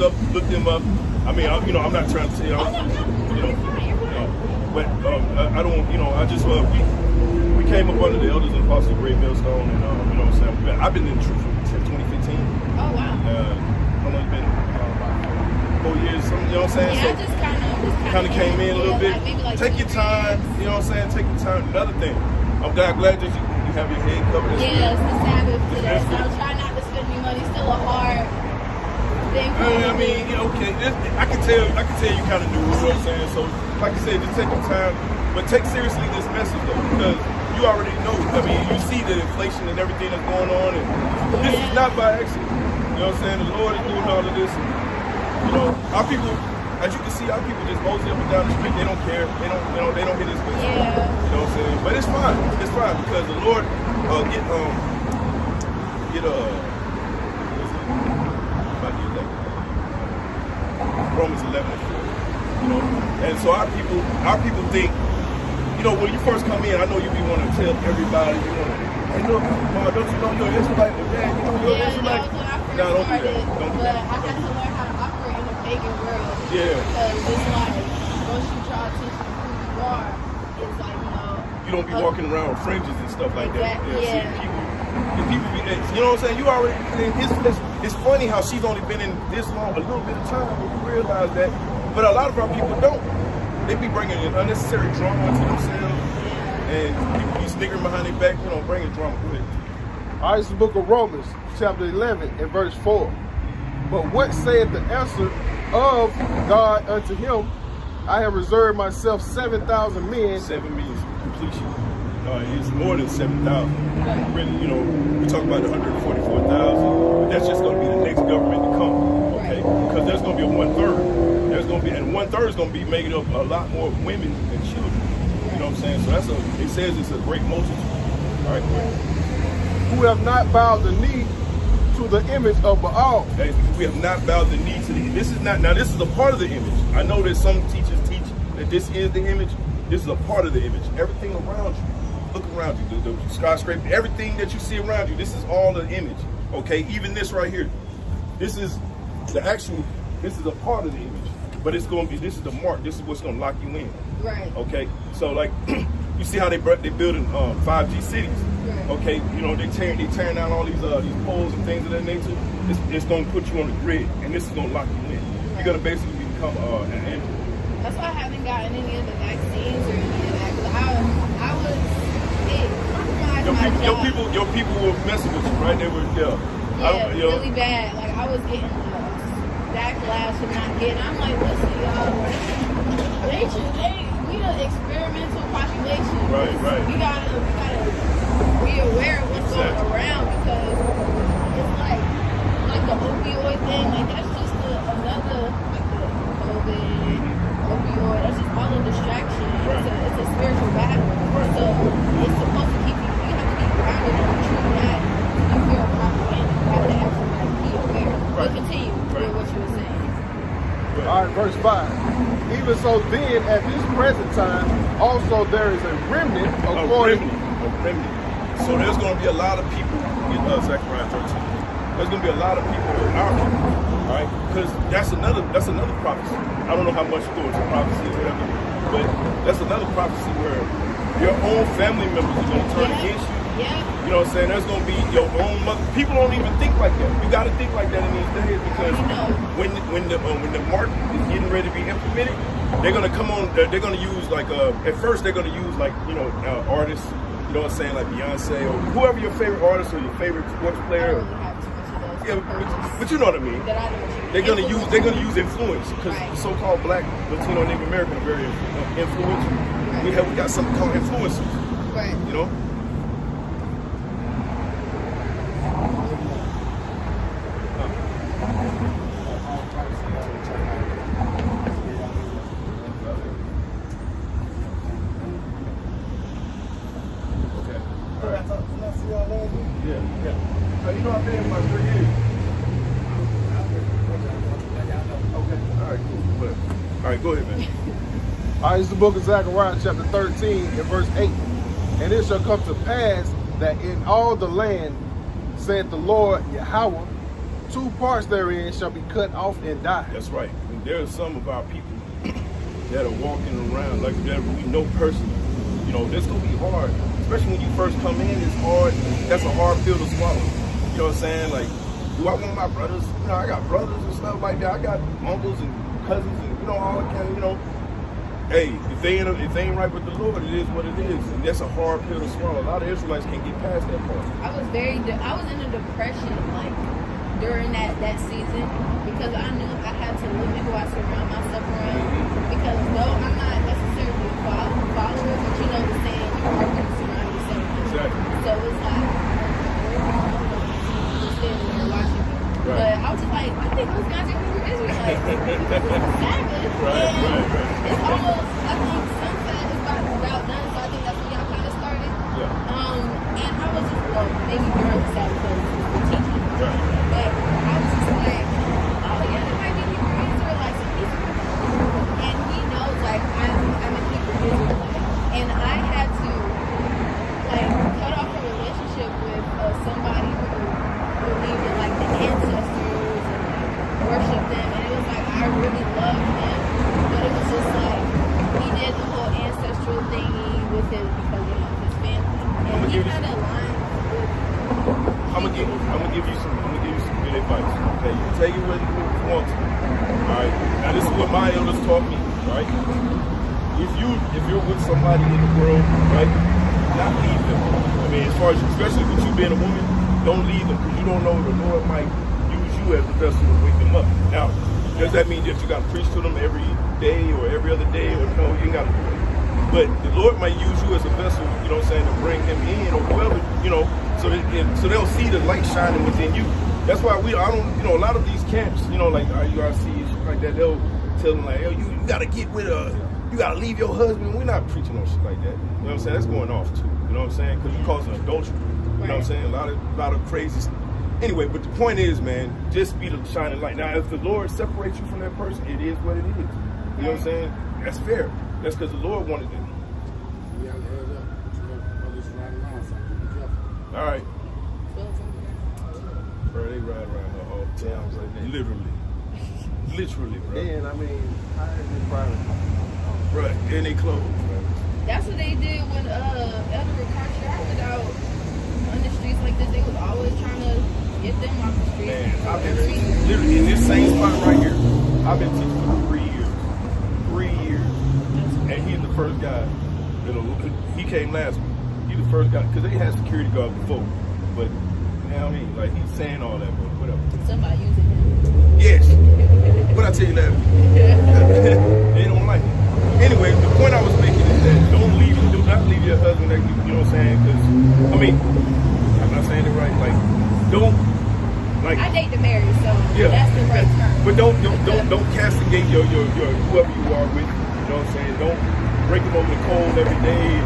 them up. I mean, I'm not trying to say, but I don't, I just we came up under the elders of Apostles of Great Millstone, and you know what I'm saying? I've been in the truth since 2015. Oh wow. How long you been? 4 years, you know what I'm saying? Yeah, so I just kind of came in a little bit. Like Take your time, you know what I'm saying? Take your time. Another thing, I'm glad that you have your head covered. Yeah, it's the Sabbath today, so I'm trying not to spend any money. Still a hard thing. I mean, okay, I can tell you kind of do, you know what I'm saying? So, like I said, just take your time, but take seriously this message though, because you already know. I mean, you see the inflation and everything that's going on, and this is not by accident. You know what I'm saying? The Lord is doing all of this. Our people, as you can see, our people just mosey up and down the street. They don't care. They don't hit this place. Yeah. You know what I'm saying? But it's fine. It's fine because the Lord Romans 11 and 4. And so our people think, when you first come in, I know you be wanting to tell everybody, hey, look, Ma, don't you know you're an Israelite? Dad, you know you're an Israelite? No, don't do that. Don't do that. But I had to learn how to operate in a pagan world. Yeah. Because it's like, once you try to teach who you are, it's like, you don't be walking around with fringes and stuff like that. Yeah. See, the people be, you know what I'm saying? You already, it's funny how she's only been in this long, a little bit of time, but we realize that. But a lot of our people don't. They be bringing in unnecessary drama to themselves, and people be sniggering behind their back, bringing drama. Go ahead. All right, it's the book of Romans, chapter 11, and verse 4. But what saith the answer of God unto him? I have reserved myself 7,000 men. 7 means completion. It's more than 7,000. Really, we talk about the 144,000, but that's just going to be the next government to come, okay? Because there's going to be a 1/3. And 1/3 is going to be made up a lot more women and children. You know what I'm saying? So it says it's a great multitude. All right, go ahead. Who have not bowed the knee to the image of Baal. Hey, we have not bowed the knee to the. This is a part of the image. I know that some teachers teach that this is the image. This is a part of the image. Everything around you, look around you, the skyscraper, everything that you see around you, this is all the image. Okay, even this right here, this is the actual. This is a part of the image. But it's going to be, this is the mark. This is what's going to lock you in. Right. Okay. So like, you see how they building 5G cities. Right. Okay. They tearing down all these poles and things of that nature. It's going to put you on the grid, and this is going to lock you in. You're going to basically become an android. That's why I haven't gotten any of the vaccines or any of that. Because I was compromised your people were messing with you, right? They were really bad. Like I was getting backlash for not getting. I'm like, listen, y'all. We the experimental population. Right. We gotta be aware of what's going around because it's like the opioid thing. Like that's just another like the COVID, opioid. That's just all a distraction. Right. It's a spiritual battle. Right. So it's supposed to keep you. You have to be grounded in the truth that you feel propaganda. You have to actually be aware. But continue with what you were saying. All right, verse 5. Even so then, at this present time, also there is a remnant according... A remnant. So there's going to be a lot of people in Zechariah 13. There's going to be a lot of people in our people, all right? Because that's another prophecy. I don't know how much you go into prophecy or whatever, but that's another prophecy where your own family members are going to turn against you. Yeah. You know what I'm saying? There's gonna be your own mother. People don't even think like that. You gotta think like that in these days because when the market is getting ready to be implemented, they're gonna come on. They're gonna use like at first they're gonna use like artists. You know what I'm saying, like Beyonce or whoever your favorite artist or your favorite sports player. Yeah, but you know what I mean. They're gonna use influence because the so-called Black, Latino, Native American are very influential. Right. We got something called influencers. Right. You know. Yeah. You know I've been here about 3 years. Okay. All right, cool. But, all right, go ahead, man. All right, it's the book of Zechariah, chapter 13, and verse 8. And it shall come to pass that in all the land, saith the Lord Yahweh, 2 parts therein shall be cut off and die. That's right. And there are some of our people that are walking around like that we know personally. You know, that's gonna be hard. Especially when you first come in, it's hard. That's a hard pill to swallow. You know what I'm saying? Like, do I want my brothers? You know, I got brothers and stuff like that. I got uncles and cousins and, all that kind of, Hey, if they ain't right with the Lord, it is what it is. And that's a hard pill to swallow. A lot of Israelites can't get past that part. I was in a depression, like, during that season because I knew I had to limit who I surround myself around. Because though I'm not necessarily a follower, but the saying, you are going to surround yourself with. Exactly. So it's like, standing there watching me. Right. But I was just like, I think those guys are Hebrew Israelites. Savage. Right. It's almost, I think sunset is about done, so I think that's when y'all kind of started. Yeah. And I was just, maybe during the Sabbath because we're teaching. Right. But I was just like, oh yeah, there might be Hebrew Israelites in these people. And he knows, like, I'm a Hebrew Israelite. And I had to, like, cut off a relationship with somebody who believed in, like, the ancestors and worship them. And it was like, I really loved him. But it was just like, he did the whole ancestral thingy with his, because, his family. And he kind of aligned with... I'm gonna give you some good advice. Okay, you take it whether you want to. All right. Now this is what my elders taught me. Right. If you're with somebody in the world, right, not leave them. I mean, as far as especially with you being a woman, don't leave them because you don't know the Lord might use you as the vessel to wake them up. Now, does that mean that you got to preach to them every day or every other day? Or no, you ain't got to do it. But the Lord might use you as a vessel, you know what I'm saying, to bring him in or whoever, so they'll see the light shining within you. That's why a lot of these camps, like IURC and shit like that, they'll tell them like, you got to get with you got to leave your husband. We're not preaching on shit like that. You know what I'm saying? That's going off too. You know what I'm saying? Because you're causing adultery. You know what I'm saying? A lot of crazy stuff. Anyway, but the point is, man, just be the shining light. Now, if the Lord separates you from that person, it is what it is. You know what I'm saying? That's fair. That's because the Lord wanted it. All right. Bro, they ride around the whole town like that. Literally, bro. And I mean, I heard it private. Right, and they closed, bro. That's what they did when Elder Ricard started out on the streets like this. They was always trying to get them off the street. Man, I've been literally in this same spot right here. I've been teaching for 3 years. 3 years. And he's the first guy. He came last week. He's the first guy because they had security guards before. But now like he's saying all that, but whatever. Somebody using him. Yes. What I tell you that? They don't like it. Anyway, the point I was making is that do not leave your husband. Like, you know what I'm saying? Because I'm not saying it right. Like, don't. Like, I date to marry, so that's the right term. But don't castigate your whoever you are with. You know what I'm saying? Don't break them over the coals every day.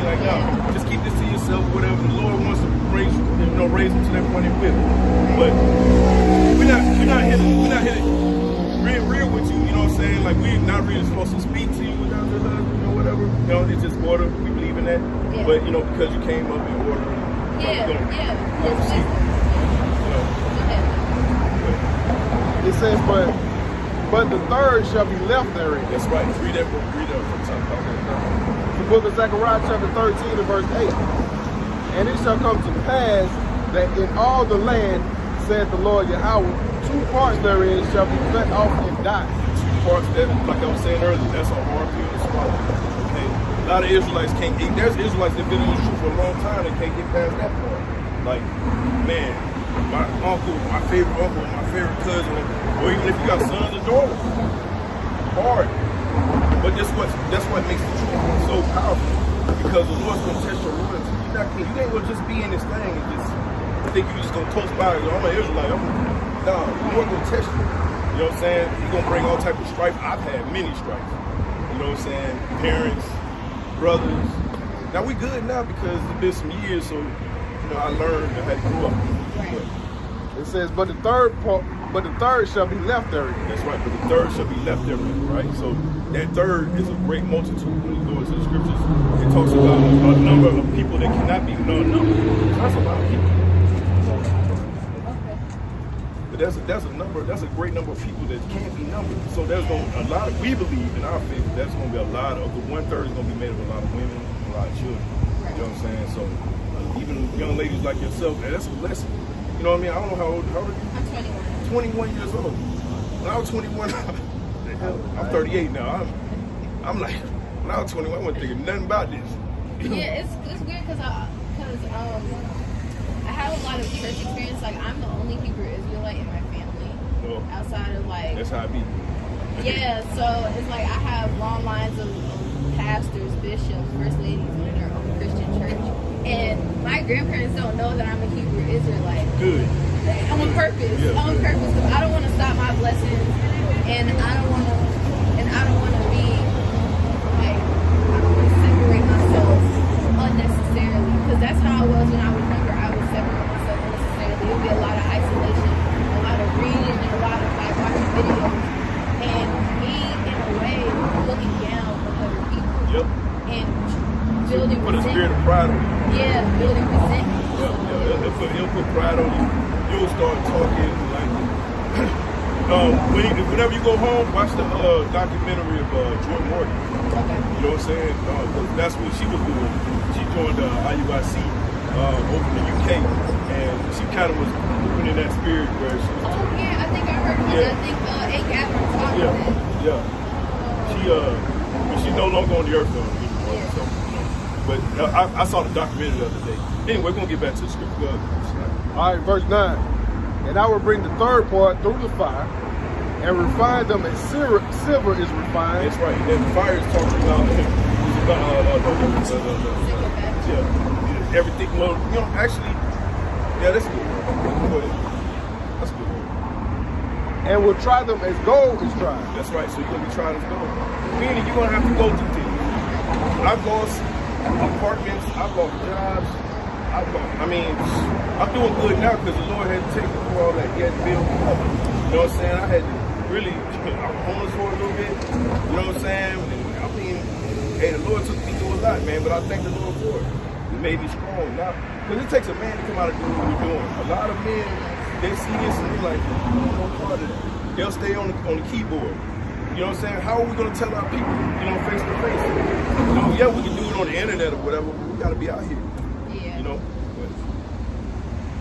Like, no, just keep this to yourself. Whatever the Lord wants to raise them to that point, He will. But we're not here to real with you. You know what I'm saying? Like, we're not really supposed to speak to you without your husband or whatever. You know, it's just order. We believe in that. Yeah. But because you came up in order. It says, but the third shall be left therein. That's right. Read up from top. The book of Zechariah, chapter 13, and verse 8. And it shall come to pass that in all the land, said the Lord Yahweh, 2 parts therein shall be cut off and die. 2 parts that, like I was saying earlier, that's a hard pill to swallow. Okay, a lot of Israelites can't. There's Israelites that been in this truth for a long time that can't get past that part. Like, man, my uncle, my favorite uncle, my favorite cousin, or even if you got sons or daughters, hard. But that's what makes the truth so powerful. Because the Lord's gonna test your loyalty. You ain't gonna just be in this thing and just think you just gonna toast by it. I'm an Israelite. Nah, the Lord gonna test you. You know what I'm saying? He's gonna bring all type of strife. I've had many strifes. You know what I'm saying? Parents, brothers. Now we good now because it's been some years, so you know I learned how to grow up. Right. It says, but the third shall be left therein. That's right, but the third shall be left therein, right? So that third is a great multitude. When you go into the scriptures, it talks about a number of people that cannot be numbered. That's a lot of people. Okay. But that's a great number of people that can't be numbered. So there's a lot of, we believe in our faith, that's going to be a lot of, the 1/3 is going to be made of a lot of women and a lot of children. You know what I'm saying? So even young ladies like yourself, man, that's a blessing. You know what I mean? I don't know how old are you? I'm 21 years old. When I was 21, I'm 38 now. I'm like, when I was 21, I wasn't thinking nothing about this. Yeah, it's weird because I have a lot of church experience. Like, I'm the only Hebrew Israelite in my family. No. Outside of, like... That's how I be. Yeah, so it's like I have long lines of pastors, bishops, first ladies in their own Christian church. And my grandparents don't know that I'm a Hebrew Israelite. Good. On purpose. Yeah, on purpose. Because I don't want to stop my blessings. And I don't want to be, like, I don't want to separate myself unnecessarily. Because that's how I was when I was younger. I would separate myself unnecessarily. It would be a lot of isolation, a lot of reading, and a lot of, like, watching videos. And me, in a way, looking down on other people. Yep. And building Put a resentment. spirit of pride on you. Yeah, building resentment. Yeah, it'll put pride on you. You'll start talking like, whenever you go home, watch the documentary of Jordan Morgan. Okay. You know what I'm saying? 'Cause that's what she was doing. She joined IUIC over in the UK, and she kind of was moving in that spirit where she was. Oh yeah, I think I heard about Yeah. that. I think A. Catherine talked Yeah, about it. yeah. But she's no longer on the earth though. Anymore, so, you know. But I saw the documentary the other day. Anyway, we're gonna get back to the script. Go ahead. All right, verse 9. And I will bring the third part through the fire and refine them as silver is refined. That's right. And the fire is talking about everything. Well, you know, actually, yeah, that's good. Go ahead. That's good. And will try them as gold is tried. That's right. So you're gonna be trying to go. Meaning you're gonna have to go through things. I've lost apartments. I've lost jobs. I'm doing good now because the Lord had to take me through all that. He had to build me up. You know what I'm saying? I had to really, I was homeless for a little bit. You know what I'm saying? I mean, hey, the Lord took me through a lot, man, but I thank the Lord for it. It made me strong now. Because it takes a man to come out and do what we're doing. A lot of men, they see this and they're like, no part of that. They'll stay on the keyboard. You know what I'm saying? How are we going to tell our people, you know, face to face? You know, yeah, we can do it on the internet or whatever, but we got to be out here. Yeah. You know?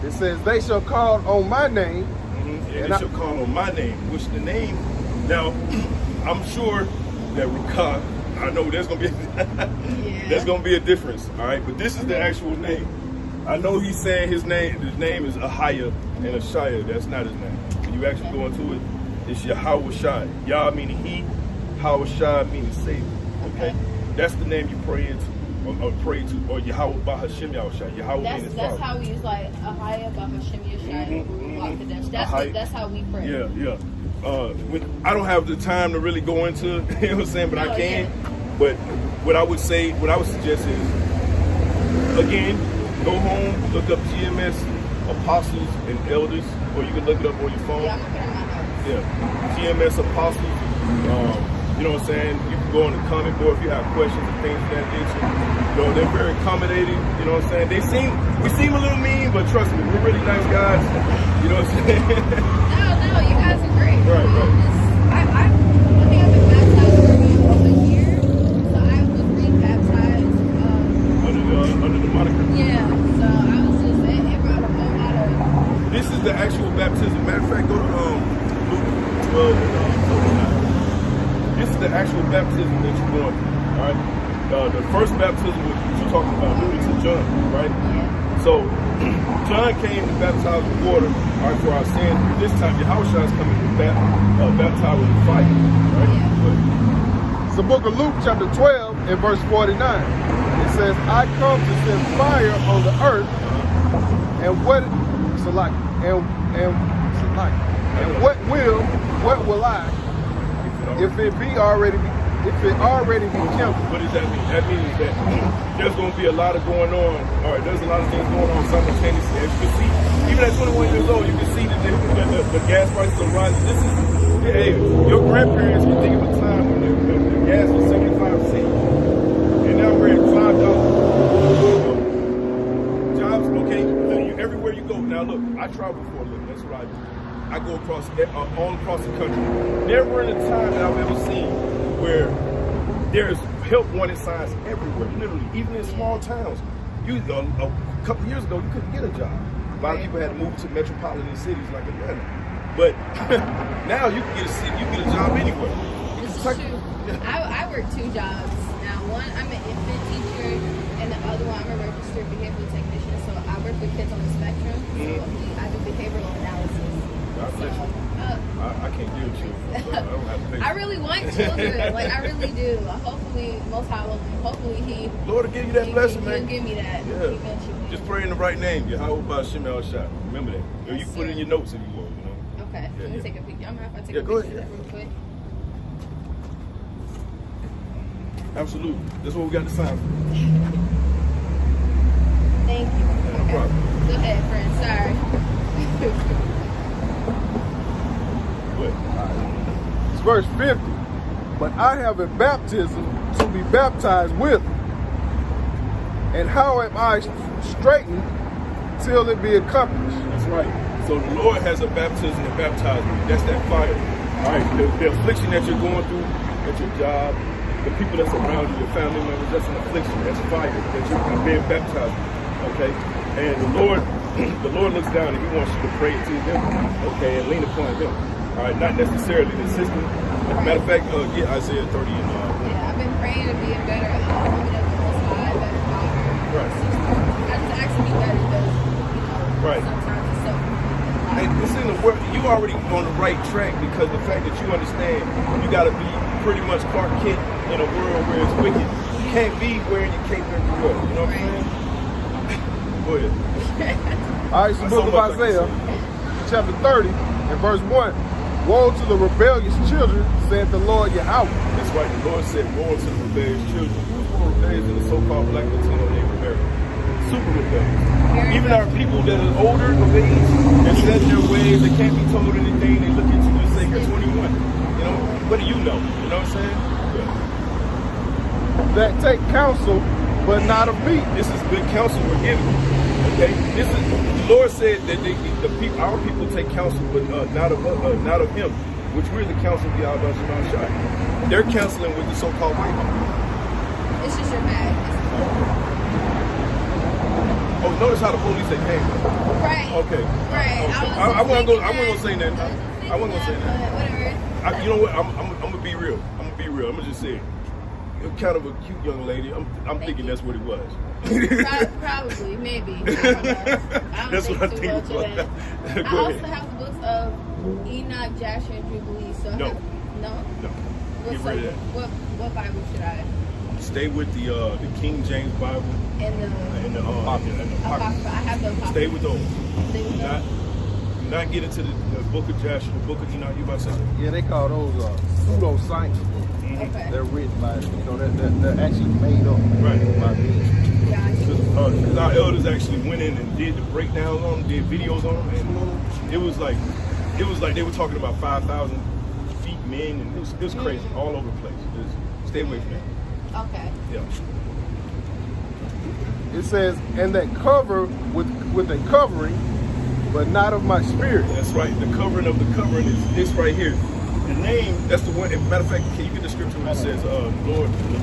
It says, they shall call on my name. Mm-hmm. And they shall call on my name, which the name, now, I'm sure that Rukah, I know there's going to be there's going to be a difference, all right? But this is the actual name. I know he's saying his name is Ahiah and Ashaya. That's not his name. When you actually go into it, it's Yahweh Shai. Yah meaning he, Hawah Shai meaning Savior. Okay? That's the name you pray into. Or pray to, or Yahweh Bahashim Yahushai. Yahweh means his That's father. how we use like Ahaya Bahashim Yashai. That's how we pray. Yeah, yeah. I don't have the time to really go into it, you know what I'm saying, but I can. Yeah. But what I would suggest is, again, go home, look up GMS apostles and elders, or you can look it up on your phone. Yeah, I'm looking at my notes. Yeah, GMS apostles. You know what I'm saying? You can go on the comment board if you have questions and things of that nature. You know, they're very accommodating. You know what I'm saying? We seem a little mean, but trust me, we're really nice guys. You know what I'm saying? No, you guys are great. Right. I think I've been baptized for about a year, so I was re-baptized. Under the moniker? Yeah, so 12 and 39. This is the actual baptism that you're going through, all right? The first baptism that you're talking about alluded to John, right? So John came to baptize with water, all right, for our sins. This time Yahushua is coming to baptize with fire, right? It's the book of Luke, chapter 12, and verse 49. It says, I come to send fire on the earth, and what will I, if it already be killed? What does that mean? That means that there's going to be a lot of going on. All right, there's a lot of things going on simultaneously. As you can see, even at 21 years old, you can see that the gas prices are rising. This is, hey, your grandparents can think of a time when the gas was 75 cents, and now we're at $5. Jobs, okay, everywhere you go. Now look, I travel for a living. That's what I do. I go across all across the country. Never in a time that I've ever seen where there's help wanted signs everywhere, literally, even in small towns. A couple of years ago, you couldn't get a job. A lot of people had to move to metropolitan cities like Atlanta. But now you can get a job anywhere. It's true. I work 2 jobs now. One, I'm an infant teacher, and the other one, I'm a registered behavioral technician. So I work with kids on the spectrum. So I do behavioral analysis. I can't deal with children. So I don't have to pay. I really want children. Like, I really do. Hopefully, Most High will. Hopefully, Lord will give you that blessing, man. He'll give me that. Yeah. Eventually. Just pray in the right name. Yahweh Ba'Shem El Shai. Remember that. Yes, you put it in your notes if you want, you know. Okay. Yeah, Let me take a picture. I'm going to have to take a go picture of ahead. that real quick. Absolutely. That's what we got to sign for. Thank you. No problem. Go ahead, friend. Sorry. It's verse 50. But I have a baptism to be baptized with. And how am I straightened till it be accomplished? That's right. So the Lord has a baptism to baptize you. That's that fire. All right. The affliction that you're going through at your job, the people that's around you, your family members, that's an affliction. That's fire that you're being baptized with. Okay. And the Lord looks down and He wants you to pray to Him. Okay, and lean upon Him. All right, not necessarily the system. As a matter of fact, get Isaiah 30 and Yeah, I've been praying to be a better woman of the Most High, better daughter, Right. sister. I just ask to be better because, Right. sometimes it's so confusing. And it's in the world, you already on the right track because the fact that you understand you got to be pretty much Clark Kent in a world where it's wicked. You can't be wearing your cape everywhere. You know what I'm saying? Go ahead. All right, it's the book of Isaiah, chapter 30, and verse 1. Woe to the rebellious children, said the Lord Yahweh. That's right. The Lord said, woe to the rebellious children. Who's more rebellious than the so-called Black Latino Native American? Super rebellious. Even our people that are older of age, they're set in their ways, they can't be told anything, they look at you and say, you're 21. You know, what do you know? You know what I'm saying? Yeah. That take counsel, but not of me. This is good counsel we're giving. Okay, this is the Lord said that our people take counsel, but not of Him, which we're the counsel of Yahweh Shema Shai. They're counseling with the so-called white people. It's just your bag. Oh, notice how the police they came. Right. Okay. Right. I wasn't gonna say that. I wasn't gonna say that. Whatever. You know what? I'm gonna be real. I'm gonna just say it. You're kind of a cute young lady. I'm thinking that's what it was. Probably, maybe. I don't know. That's what I think it was. I also have the books of Enoch, Jasher, and Jubilee. So No. No? Get rid of that. What Bible should I? Stay with the King James Bible And the Apocrypha. Apocrypha. I have the Apocrypha. Stay with those. Stay with those. Do not get into the book of Jasher, the book of Enoch. You about to say? Yeah, they call those pseudo-science books. Okay. They're written by, they're actually made up Right. by me. Because our elders actually went in and did the breakdowns on them, did videos on them, and it was like they were talking about 5,000 feet men, and it was crazy all over the place. Just stay away from that. Okay. Yeah. It says, and that cover with a covering, but not of my spirit. That's right. The covering of the covering is this right here. The name, that's the one. As a matter of fact, can you get the scripture where it says, the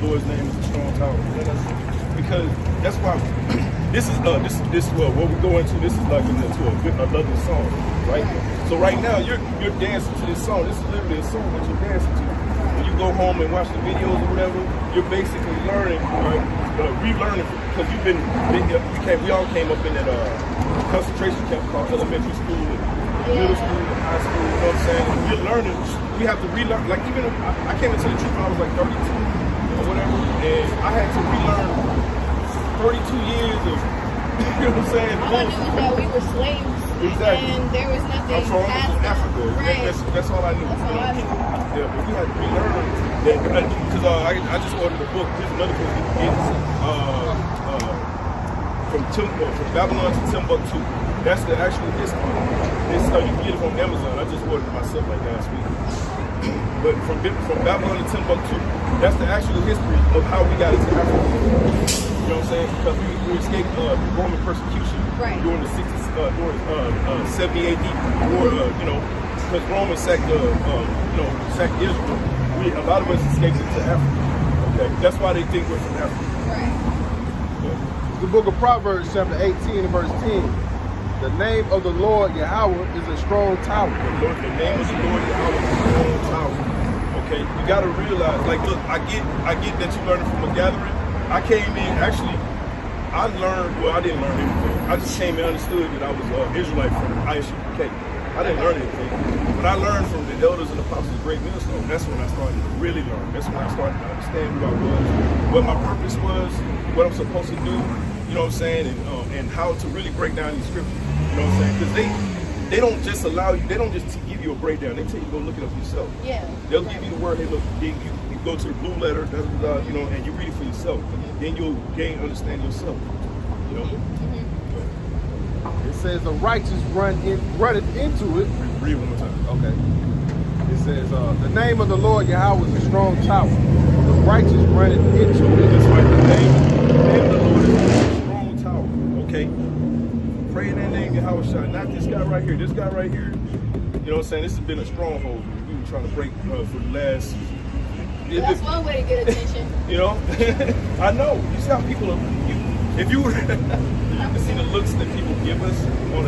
Lord's name is a strong tower? Because that's why this is what we go into. This is like into another song, right? So right now you're dancing to this song. This is literally a song that you're dancing to. When you go home and watch the videos or whatever, you're basically learning, right? Relearning, because we all came up in that concentration camp called elementary school, and middle school, and high school. You know what I'm saying? And we're learning. We have to relearn. Like even I came into the truth when I was like 32 or whatever, and I had to relearn 32 years of, you know what I'm saying? All I knew was that we were slaves. Exactly. And there was nothing I'm from past Africa. Right. That's all I knew. That's all I knew. Yeah, but we had to relearn that, because I just ordered a book. Here's another book. It's from Babylon to Timbuktu. That's the actual history. You can get it from Amazon. I just ordered it myself like last week. But from Babylon to Timbuktu, that's the actual history of how we got into Africa. You know what I'm saying? Because we escaped Roman persecution during the 60s, during 70 AD, or because Rome sacked sacked Israel. A lot of us escaped into Africa. Okay, that's why they think we're from Africa. Right. The book of Proverbs, chapter 18 and verse 10. The name of the Lord Yahweh is a strong tower. The name of the Lord Yahweh is a strong tower. Okay, you got to realize, like, look, I get that you learning from a gathering. I came in, actually, I didn't learn anything. I just came and understood that I was an Israelite from ISUPK. I didn't learn anything. But I learned from the elders and apostles of Great Millstone. That's when I started to really learn. That's when I started to understand who I was, what my purpose was, what I'm supposed to do, you know what I'm saying, and how to really break down these scriptures. You know what I'm saying? Because they don't just allow you, they don't just give you a breakdown. They tell you to go look it up yourself. Yeah. They'll give you the word, hey look, you go to the blue letter, and you read it for yourself. Then you'll gain understanding yourself. You know? It says the righteous runneth into it. Read one more time. Okay. It says the name of the Lord Yahweh is a strong tower. The righteous runneth into it. That's right. The name of the Lord is a strong tower. Okay. Pray in that name, Yahweh. Not this guy right here. This guy right here. You know what I'm saying? This has been a stronghold. We were trying to break for the last. That's one way to get attention. You know, I know. You see how people are. If you were, you can see the looks that people give us when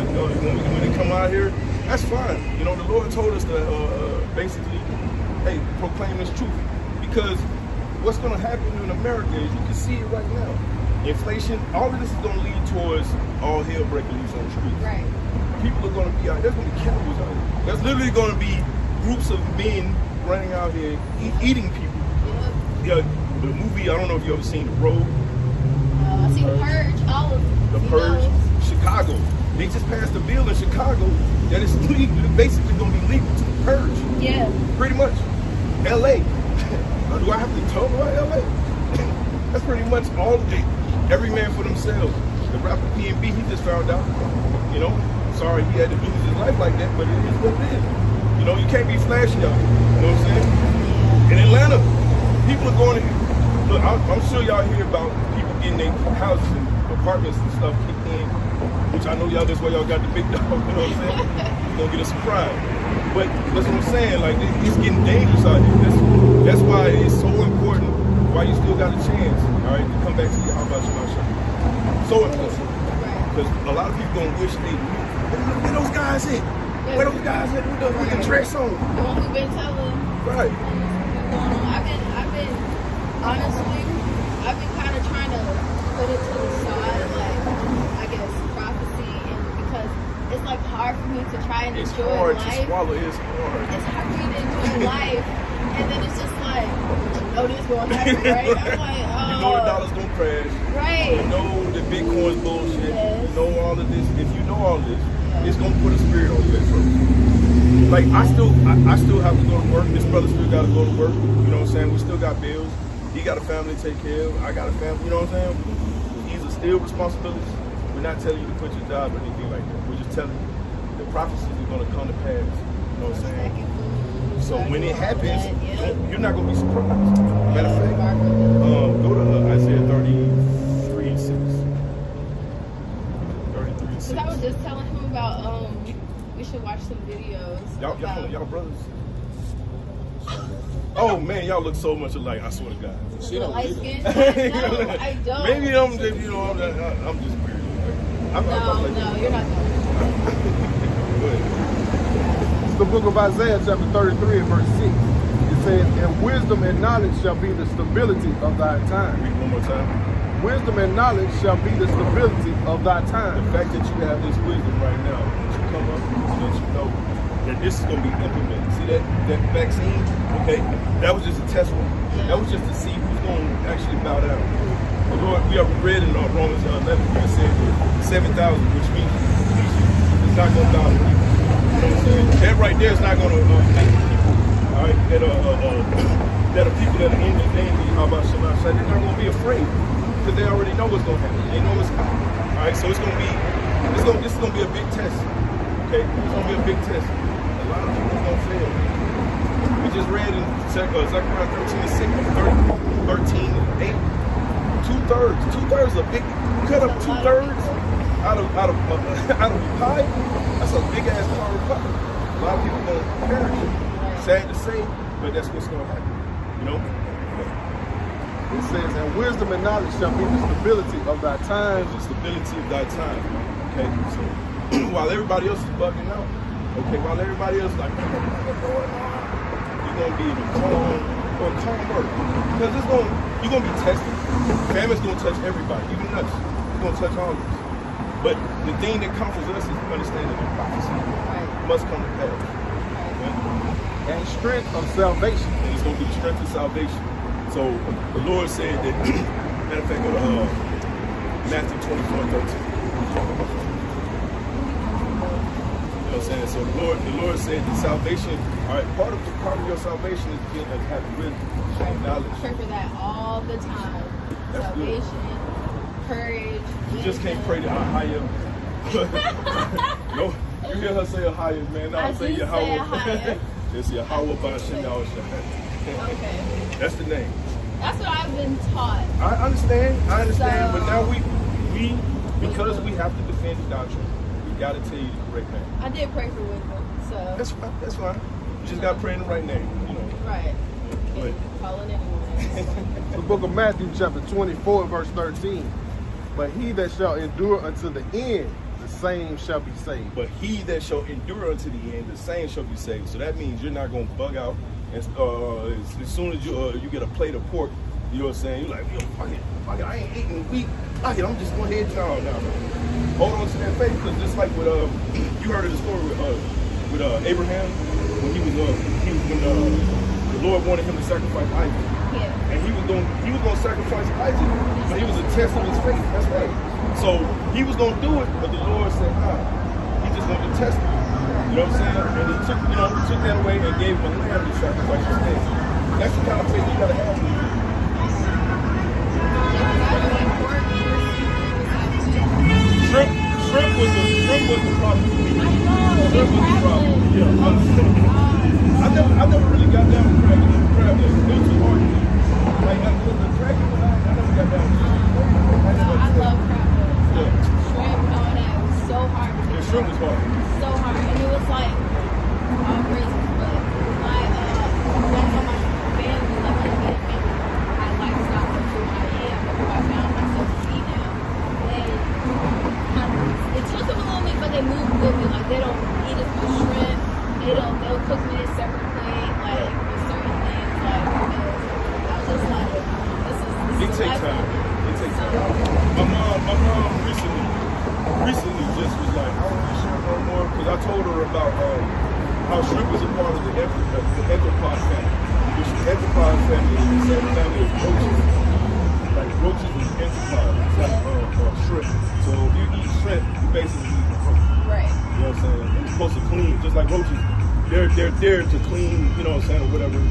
they come out here. That's fine. You know, the Lord told us to basically, hey, proclaim this truth, because what's going to happen in America is you can see it right now. Inflation. All of this is going to lead towards all hell breaking loose on the streets. Right. People are going to be out. There's going to be cannibals out here. There's literally going to be groups of men running out here eating people. Yeah, the movie, I don't know if you ever seen The Road. I seen The Purge, all of them. The Purge, Chicago. They just passed a bill in Chicago that is basically going to be legal to purge. Yeah. Pretty much. LA. Do I have to talk about LA? That's pretty much all of it. Every man for themselves. The rapper P&B, he just found out. You know, sorry he had to lose his life like that, but it is what it is. You know, you can't be flashy out. You know what I'm saying? In Atlanta, people are going to, look, I'm sure y'all hear about people getting their houses and apartments and stuff kicked in, which I know y'all, that's why y'all got the big dog, you know what I'm saying? You're going to get a surprise. But that's what I'm saying, like, it's getting dangerous out here. That's why it's so important, why you still got a chance, all right, to come back to your house. So important. Because a lot of people going to wish they knew. Where those guys at? Where those guys at with the dress on? The one who been telling. Right. I've been kind of trying to put it to the side, like, I guess, prophecy, and because it's like hard for me to try and enjoy life. It's hard to swallow. It's hard. It's hard for me to enjoy life, and then it's just like, this is going to happen, right? I'm like, oh. You know the dollar's going to crash. Right. You know the Bitcoin's bullshit. Yes. You know all of this. If you know all this, it's going to put a spirit on you at first. Like, I still have to go to work. This brother still got to go to work. You know what I'm saying? We still got bills. He got a family to take care of. I got a family. You know what I'm saying? These are still responsibilities. We're not telling you to quit your job or anything like that. We're just telling you the prophecies are going to come to pass. You know what I'm saying? So when it happens, you're not going to be surprised. Matter of fact, go to Isaiah 33 and 6. 33 and 6. Because I was just telling him about, we should watch some videos. Y'all brothers. Oh man, y'all look so much alike. I swear to God. Light skin? No, I don't. Maybe I'm just weird. I'm not No, like no, you're not going. Go ahead. It's the book of Isaiah, chapter 33 and verse 6. It says, and wisdom and knowledge shall be the stability of thy time. Read one more time. Wisdom and knowledge shall be the stability of thy time. The fact that you have this wisdom right now, that you come up so that you know that this is going to be implemented. See that vaccine? Okay, that was just a test one. That was just to see who's going to actually bow down. The Lord, we have read in Romans 11, it said that 7,000, which means it's not going to bow down. You know what I'm saying? That right there is not going to make people, all right, that are people that are in the name of Yahweh Shema, they're not going to be afraid. Because they already know what's gonna happen. They know what's coming. All right, so this is gonna be a big test. Okay, it's gonna be a big test. A lot of people are gonna fail. We just read in Zechariah 13 and 8. Two-thirds a big. Cut up 2/3 out of pie. That's a big ass part of pie. A lot of people gonna perish. Sad to say, but that's what's gonna happen. You know. It says, and wisdom and knowledge shall be the stability of thy time. The stability of thy time. Okay, so while everybody else is bugging out, okay, while everybody else is like, what's going on? You're gonna be in a calm word. Because you're gonna be tested. Famine's gonna touch everybody, even us. It's gonna touch all of us. But the thing that comforts us is understanding that prophecy must come to pass. Okay? And strength of salvation. And it's gonna be the strength of salvation. So the Lord said that, matter of fact, go to Matthew 24:13. You know what I'm saying? So the Lord said that salvation, all right, part of your salvation is being having wisdom, knowledge. Pray for that all the time. That's Salvation, good. courage. You just can't pray to Ahaya. No, you hear her say Ahaya, man. Now say Yahweh. It's Yahweh Ba'Shem Yahushua. Okay. That's the name. That's what I've been taught. I understand, So, but now we because we have to defend the doctrine, we got to tell you the correct name. I did pray for wisdom, so. That's fine. You just got to pray in the right name, you know. Right. But Calling anyone. The book of Matthew, chapter 24, verse 13. But he that shall endure unto the end, the same shall be saved. But he that shall endure unto the end, the same shall be saved. So that means you're not going to bug out. And as soon as you get a plate of pork, you know what I'm saying? You're like, yo, fuck it, I ain't eating in a week. Fuck it, I'm just going ahead. No. Hold on to that faith, because just like with you heard of the story with Abraham when when the Lord wanted him to sacrifice Isaac. Yeah. And he was going to sacrifice Isaac, but he was a test of his faith. That's right. So he was going to do it, but the Lord said, he just wanted to test him. You know what I'm saying? And he took that away and gave him a lamb to sacrifice his day. That's the kind of faith you gotta have. Shrimp was the problem for me. Shrimp was the problem. Yeah. I never really got down with crab. It was too hard to eat. Like the crab, I never got down with it. I love crab. Yeah. Shrimp, that was so hard. Yeah, shrimp was hard. So hard, and it was like all crazy. But my family, like my immediate family, I like stopped the food I am. I found myself to eat now. It took them a little bit, but they moved with me. Like they don't eat as much shrimp. They'll cook me a separate plate, like with certain things. Like I was just like, this is It takes time. It takes time. My mom recently just was like, I don't eat shrimp no more, because I told her about how shrimp is a part of the arthropod family. The arthropod family is the same family as roaches. Like roaches is arthropod. It's like shrimp. So if you eat shrimp, you basically eat a roach. right. You know what I'm saying? It's supposed to clean, just like roaches. They're there to clean, you know what I'm saying, or whatever, or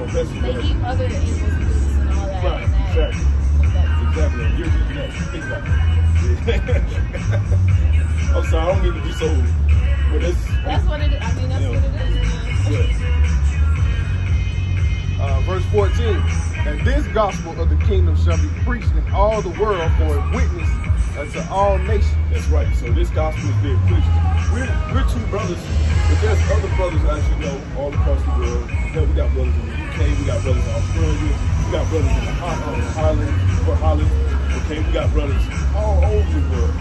vegetables. They eat other animals' poops and all that. Right, and that. exactly. You're eating that. Think about it. I'm sorry, I don't mean to be so. But That's what it is. I mean, that's what it is. Yeah. Verse 14. And this gospel of the kingdom shall be preached in all the world for a witness unto all nations. That's right. So this gospel is being preached. We're two brothers, but there's other brothers, as you know, all across the world. Hell, we got brothers in the UK, we got brothers in Australia, we got brothers in Holland, Okay, we got brothers all over the world.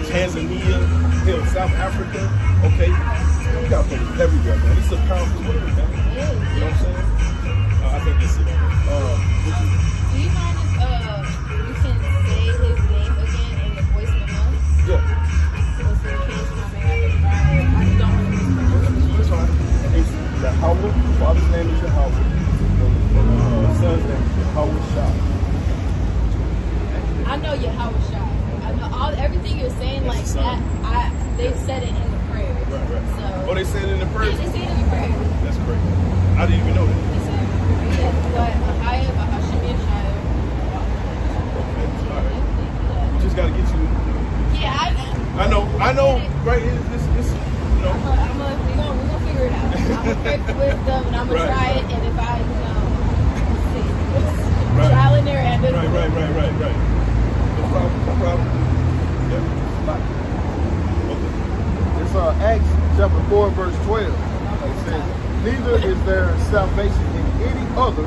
Tanzania, hell, South Africa. Okay, we got brothers everywhere, man. This is a powerful word, man. You know what I'm saying? I think that's it. Do you mind if you can say his name again and your voice memo? Yeah. Just in case I may have to try it. I don't want to mispronounce It's fine. It's Yahweh. Father's name is Yahweh. Son's name is Yahweh Shah. I know Yahweh Shai. I know everything you're saying like that. They've said it in the prayer. Right. So, Oh, they said it in the prayer? Yeah, they say it in the prayer. That's great. I didn't even know that. They say it in the prayer. But Ahaya, Bahashim Yeshaya. We just got to get you. Yeah, I know. Right here, this, you know. we're gonna figure it out. I'm gonna pray for wisdom and I'm gonna try it. And if I, see, trial and error. Right. No problem. Yeah. It's Acts chapter 4, verse 12. It says, neither is there salvation in any other,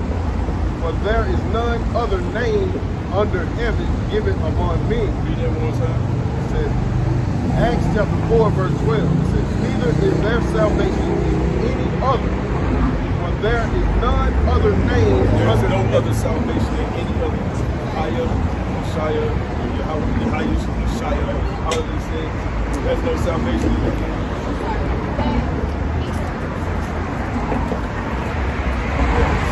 for there is none other name under heaven given among men. Read that one more time. It says, Acts chapter 4, verse 12. It says, neither is there salvation in any other, for there is none other name There's under no heaven. other salvation in any other. Ahaya, Shia, Yahweh, Shia, how do they say? There's no salvation in any other.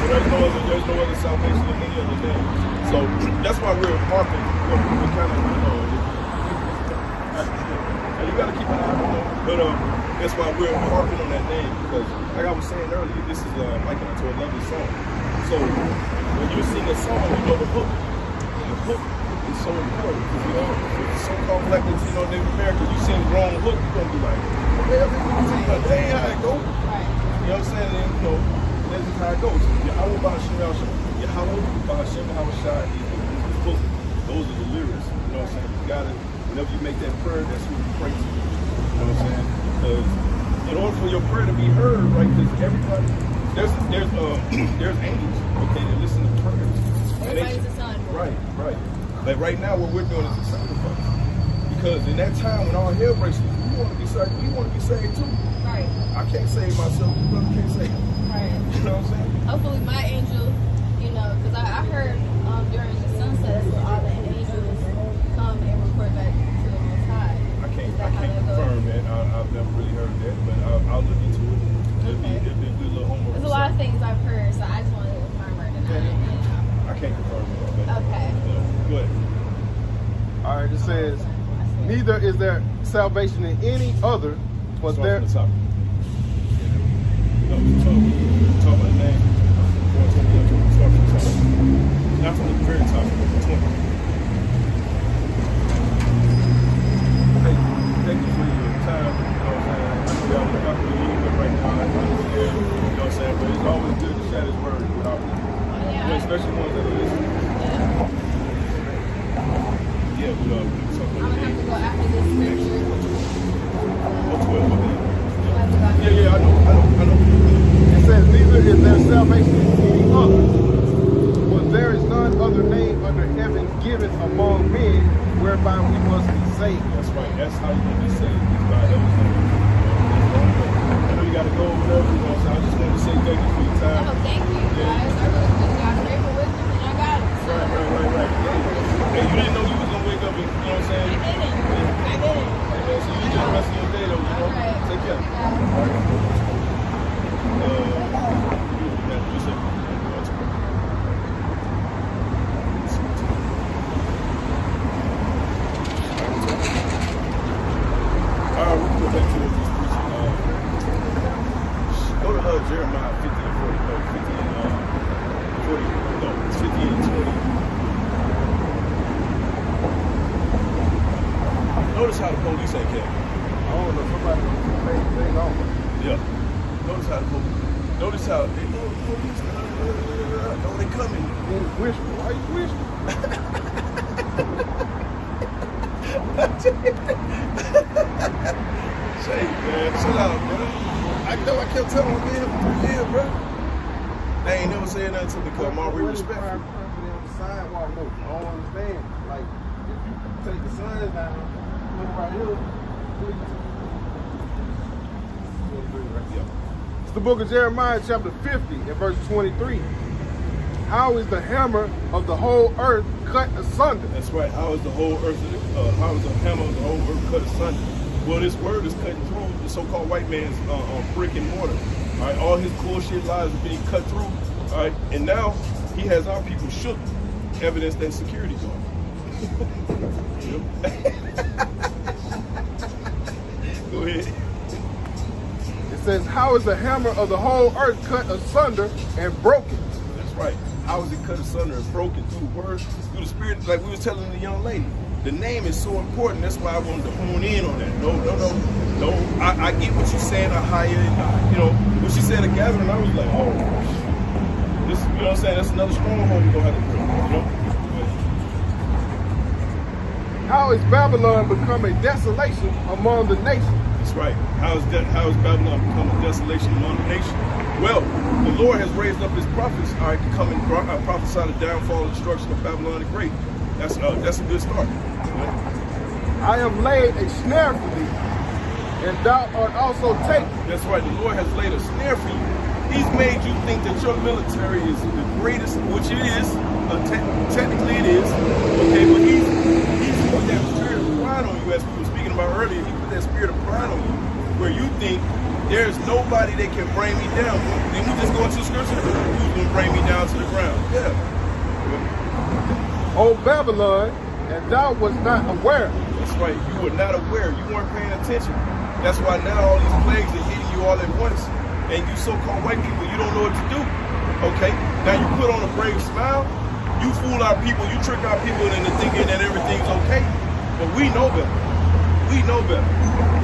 There's no other salvation in any other name. So that's why we're harping. We're kind of, you got to keep an eye on it. But that's why we're harping on that name, because like I was saying earlier, this is likened to a lovely song. So when you sing a song, you know the hook. And the hook is so important, because with so-called black Latino Native Americans, you sing the wrong hook, you're gonna be like, that ain't how it go. You know what I'm saying? And, that's just how it goes. Yahweh Bahashim Yahweh Bahashim Shai is book. Those are the lyrics. You know what I'm saying? You gotta, whenever you make that prayer, that's who you pray to. You know what I'm saying? Because in order for your prayer to be heard, right, because everybody, there's angels, okay, that listen to prayers. Everybody's a son. Right. Like right now, what we're doing is a sacrifice. Because in that time when all hell breaks loose, we want to be saved too. Right. I can't save myself, you brother can't save me. Right. You know what I'm saying? Hopefully my angel, because I heard during the sunset, that's when all the angels come and report back to the Most High. I can't confirm that. I've never really heard that, but I'll look into it. It'll be a good little homework. There's a lot of things I've heard, so I just wanted to confirm or deny it. I can't confirm it. But, Okay. Go ahead. All right, it says, neither is there salvation in any other, for there. Start from the top. Talk about the name. Start from the top. Not from the very top, but the 20. Thank you for your time. You know what I'm saying? I know y'all about to leave, but right now I'm scared. You know what I'm saying? But it's always good to share this word with our people. Especially ones that are listening. Yeah, we talk I'm about going to have to go after this scripture. Yeah, I know. It says, neither is there salvation in any other, for there is none other name under heaven given among men whereby we must be saved. That's right. That's how you're going to be saved. By those names. I know you got to go over there, so I just wanted to say thank you for your time. Oh, thank you, guys. I really appreciate it. I pray for wisdom and I got it. So. Right. Hey, you didn't know you was going to wake up and, you know what I'm saying? I didn't. So you enjoy the rest of your day, though, you know? Right. Take care. You said, we'll go back to what this preaching. Go to Jeremiah 50 and 40. No, 50 and 40. No, it's 50 and 20. Notice how the police ain't came. I don't know, somebody made things on. Yeah. Notice how the police. Notice how they know the police. Know they coming. Then whisper. Why you whisper? Say, man, chill out, bro. I know I kept telling them, man, for 3 years, bro. They ain't never saying nothing to me because I'm already respectful. they on the sidewalk more. I don't understand. Like, if you take the signs down, look right here, it's the book of Jeremiah, chapter 50, and verse 23. How is the hammer of the whole earth cut asunder? That's right. How is the whole earth, how is the hammer of the whole earth cut asunder? Well, this word is cutting through the so-called white man's brick and mortar. All right, all his bullshit lies are being cut through. All right, and now he has our people shook. Evidence that security guard. Go ahead. It says, how is the hammer of the whole earth cut asunder and broken? That's right. How is it cut asunder and broken through the word, through the spirit, like we were telling the young lady. The name is so important. That's why I wanted to hone in on that. No. I get what you're saying. I hire it. You know, when she said a gathering, I was like, oh, this, you know what I'm saying? That's another stronghold we're going to have to break, you know? How is Babylon become a desolation among the nations? That's right. How is Babylon become a desolation among the nations? Well, the Lord has raised up his prophets, all right, to come and prophesy the downfall and destruction of Babylon the Great. That's a good start. I have laid a snare for thee, and thou art also taken. That's right. The Lord has laid a snare for you. He's made you think that your military is the greatest, which it is. Technically, it is. Okay, but he's put that spirit of pride on you, as we were speaking about earlier. He put that spirit of pride on you, where you think there's nobody that can bring me down. Then we just go into the scripture. Who's going to bring me down to the ground? Yeah. O Babylon, and thou wast not aware. That's right. You were not aware. You weren't paying attention. That's why now all these plagues are hitting you all at once. And you so-called white people, you don't know what to do. Okay? Now you put on a brave smile. You fool our people. You trick our people into thinking that everything's okay. But we know better. We know better.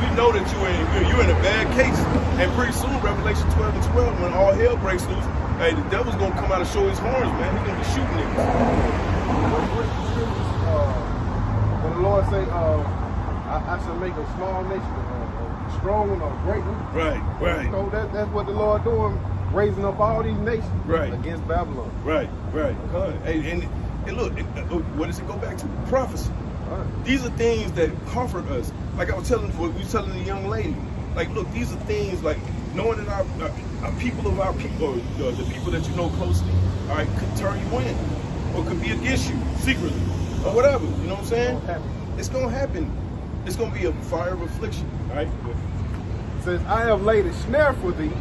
We know that you're in a bad case. And pretty soon, Revelation 12 and 12, when all hell breaks loose, hey, the devil's going to come out and show his horns, man. He's going to be shooting niggas. When the Lord say, I shall make a small nation, a strong one, a great one. Right. So that's what the Lord doing, raising up all these nations against Babylon. Right. Hey, and look, what does it go back to? Prophecy. Right. These are things that comfort us. Like I was telling the young lady, like, look, these are things like knowing that our people of our people, or the people that you know closely, all right, could turn you in, or could be against you secretly, or whatever. You know what I'm saying? It's gonna happen. It's gonna be a fire of affliction. All right. It says, I have laid a snare for thee,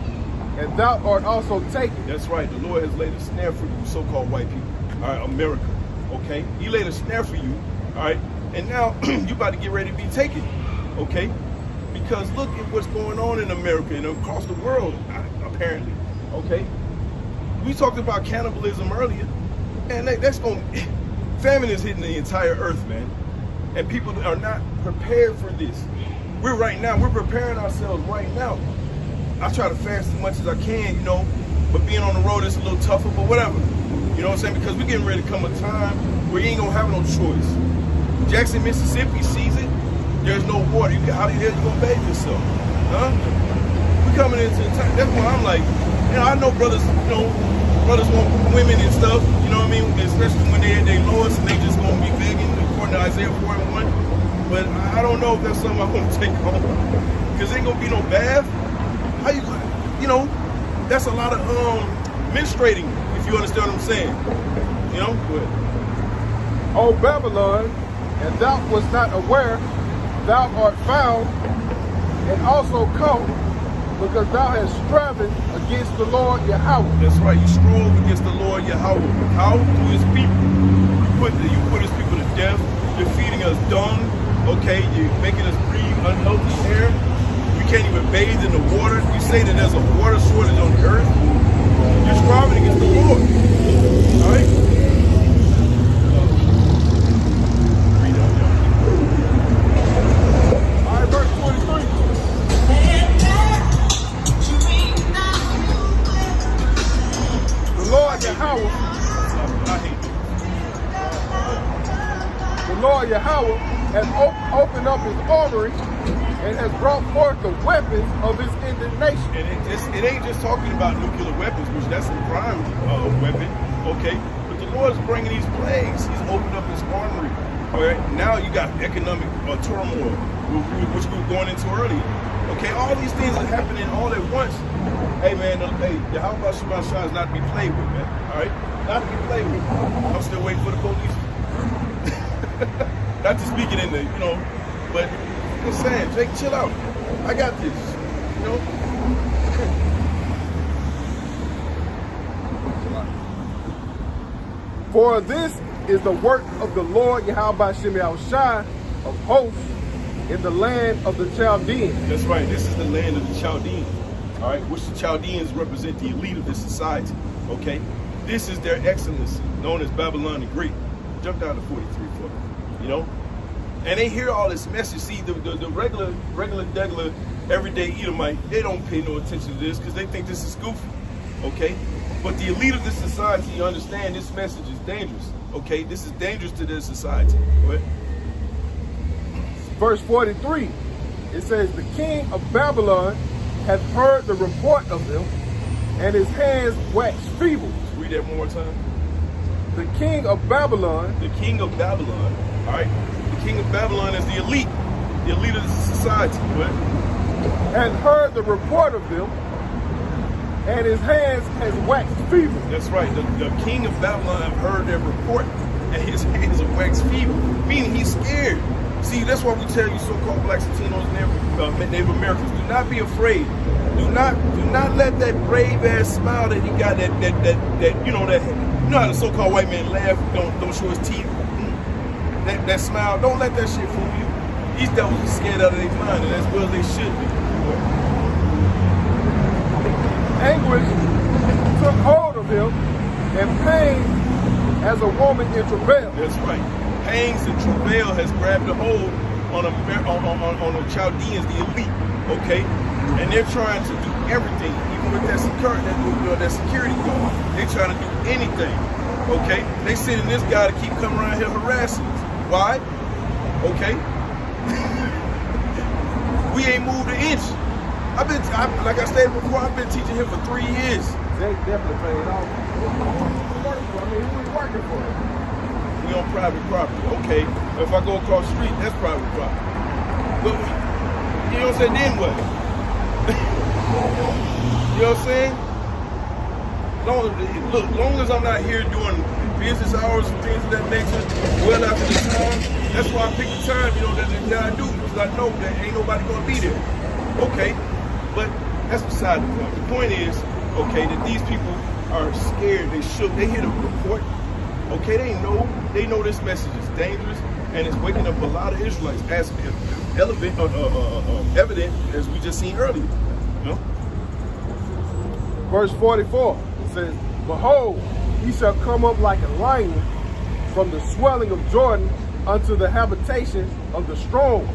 and thou art also taken. That's right. The Lord has laid a snare for you, so-called white people. All right, America. Okay. He laid a snare for you. All right. And now you about to get ready to be taken. Okay. Because look at what's going on in America and across the world, apparently. Okay. We talked about cannibalism earlier, and that's going. Famine is hitting the entire earth, man. And people are not prepared for this. We're preparing ourselves right now. I try to fast as much as I can, you know, but being on the road is a little tougher, but whatever. You know what I'm saying? Because we're getting ready to come a time where you ain't gonna have no choice. Jackson, Mississippi sees it. There's no water. How the hell you gonna bathe yourself? Huh? We're coming into the time. That's why I'm like, you know, I know brothers, you know, brothers want women and stuff, you know what I mean? Especially when they're at their lowest and they just gonna be begging according to Isaiah 4:1. But I don't know if that's something I want to take home. Because ain't gonna be no bath. How you gonna, you know, that's a lot of menstruating, if you understand what I'm saying. You know? Go ahead. O Babylon, and thou wast not aware, thou art found, and also come, because thou hast striven against the Lord Yahweh. That's right, you strove against the Lord Yahweh. How? Through his people. You put his people to death. You're feeding us dung. Okay, you're making us breathe unhealthy air. We can't even bathe in the water. You say that there's a water shortage on the earth. You're striving against the Lord. All right? All right, verse 23. The Lord Yahweh. The Lord Yahweh has opened up his armory and has brought forth the weapons of his indignation. And it ain't just talking about nuclear weapons, which that's the prime weapon, okay? But the Lord's bringing these plagues. He's opened up his armory. All right, now you got economic turmoil, which we were going into earlier. Okay, all these things are happening all at once. Hey man, the how about Shabbat Shah is not to be played with, man. All right, not to be played with. I'm still waiting for the police. Not to speak it in the, but I'm just saying, Jake, chill out. I got this, For this is the work of the Lord Yahweh Shem Yahushai of hosts in the land of the Chaldeans. That's right. This is the land of the Chaldeans. All right, which the Chaldeans represent the elite of this society. Okay, this is their excellency, known as Babylon in Greek. Jump down to 43 for them. And they hear all this message. See, the regular, degular, everyday Edomite, they don't pay no attention to this because they think this is goofy. Okay, but the elite of this society understand this message is dangerous. Okay, this is dangerous to their society. Go ahead. Verse 43, it says, the king of Babylon hath heard the report of them, and his hands waxed feeble. Read that one more time. The king of Babylon. The king of Babylon. All right. The king of Babylon is the elite of the society. Right? And heard the report of them, and his hands has waxed feeble. That's right. The king of Babylon have heard their report, and his hands have waxed feeble, meaning he's scared. See, that's why we tell you so-called blacks, Latinos, and Native Americans, do not be afraid. Do not let that brave ass smile that he got, that how the so-called white man laugh, don't show his teeth. That smile, don't let that shit fool you. These devils are scared out of their mind, and as well they should be. Anguish took hold of him, and pain as a woman in travail. That's right. Pangs and travail has grabbed a hold on the Chaldeans, the elite, okay? And they're trying to do everything, even with that security guard. They're trying to do anything, okay? They sending this guy to keep coming around here harassing us. Why? Okay? We ain't moved an inch. Like I stated before, I've been teaching him for 3 years. They definitely paid off. Who we working for? We on private property. Okay, if I go across the street, that's private property. But, you know what I'm saying? Then what? You know what I'm saying? Long as I'm not here doing business hours and things of that nature, well after the time, that's why I pick the time, that I do, because I know that ain't nobody gonna be there. Okay, but that's beside the point. The point is, okay, that these people are scared, they shook, they hear the report. Okay, they know this message is dangerous, and it's waking up a lot of Israelites, as evident as we just seen earlier. Verse 44 says, behold, he shall come up like a lion from the swelling of Jordan unto the habitation of the strong.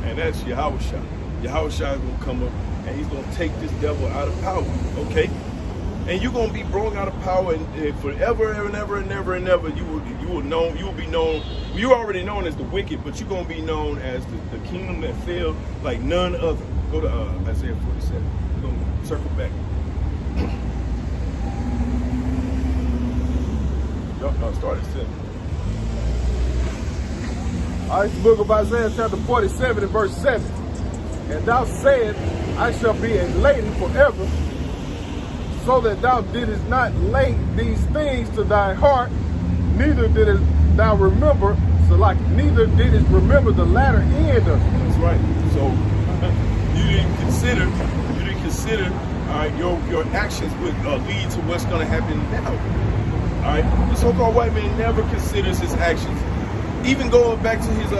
And that's Yahushua. Yahushua is going to come up, and he's going to take this devil out of power. Okay. And you're gonna be brought out of power and forever and ever and ever and ever. You will be known. You're already known as the wicked, but you're gonna be known as the kingdom that fell like none other. Go to Isaiah 47. We're gonna circle back. Start at 7. All right, the book of Isaiah chapter 47 and verse 7. And thou sayest, I shall be a lady forever, so that thou didst not lay these things to thy heart, neither didst thou remember, neither didst remember the latter end of it. That's right. So you didn't consider, all right, your actions would lead to what's going to happen now. All right, the so-called white man never considers his actions. Even going back to his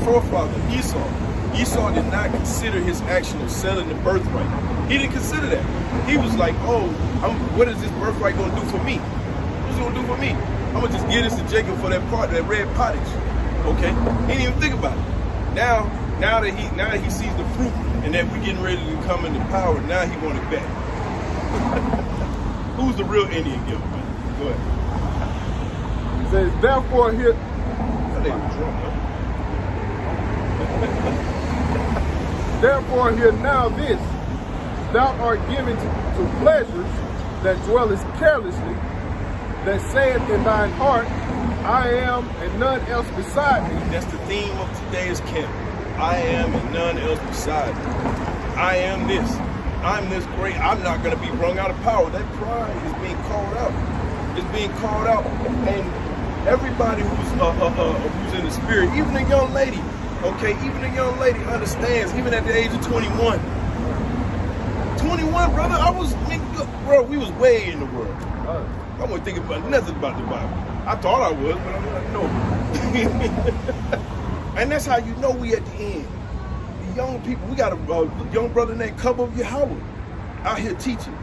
forefather Esau. Esau did not consider his action of selling the birthright. He didn't consider that. He was like, oh, what is this birthright going to do for me? What's it going to do for me? I'm going to just give this to Jacob for that red pottage. Okay? He didn't even think about it. Now that he sees the fruit and that we're getting ready to come into power, now he want it back. Who's the real Indian giver, man? Go ahead. It says, therefore here... Therefore hear now this, thou art given to pleasures that dwellest carelessly, that saith in thine heart, I am and none else beside me. That's the theme of today's camp. I am and none else beside me. I am this. I'm this great. I'm not going to be wrung out of power. That pride is being called out. It's being called out. And everybody who's in the spirit, even a young lady, okay, even a young lady understands, even at the age of 21. 21, brother, bro, we was way in the world. I wasn't thinking about nothing about the Bible. I thought I was, but I'm like, no. And that's how you know we at the end. The young people, we got a young brother named Cubbo Yahweh out here teaching.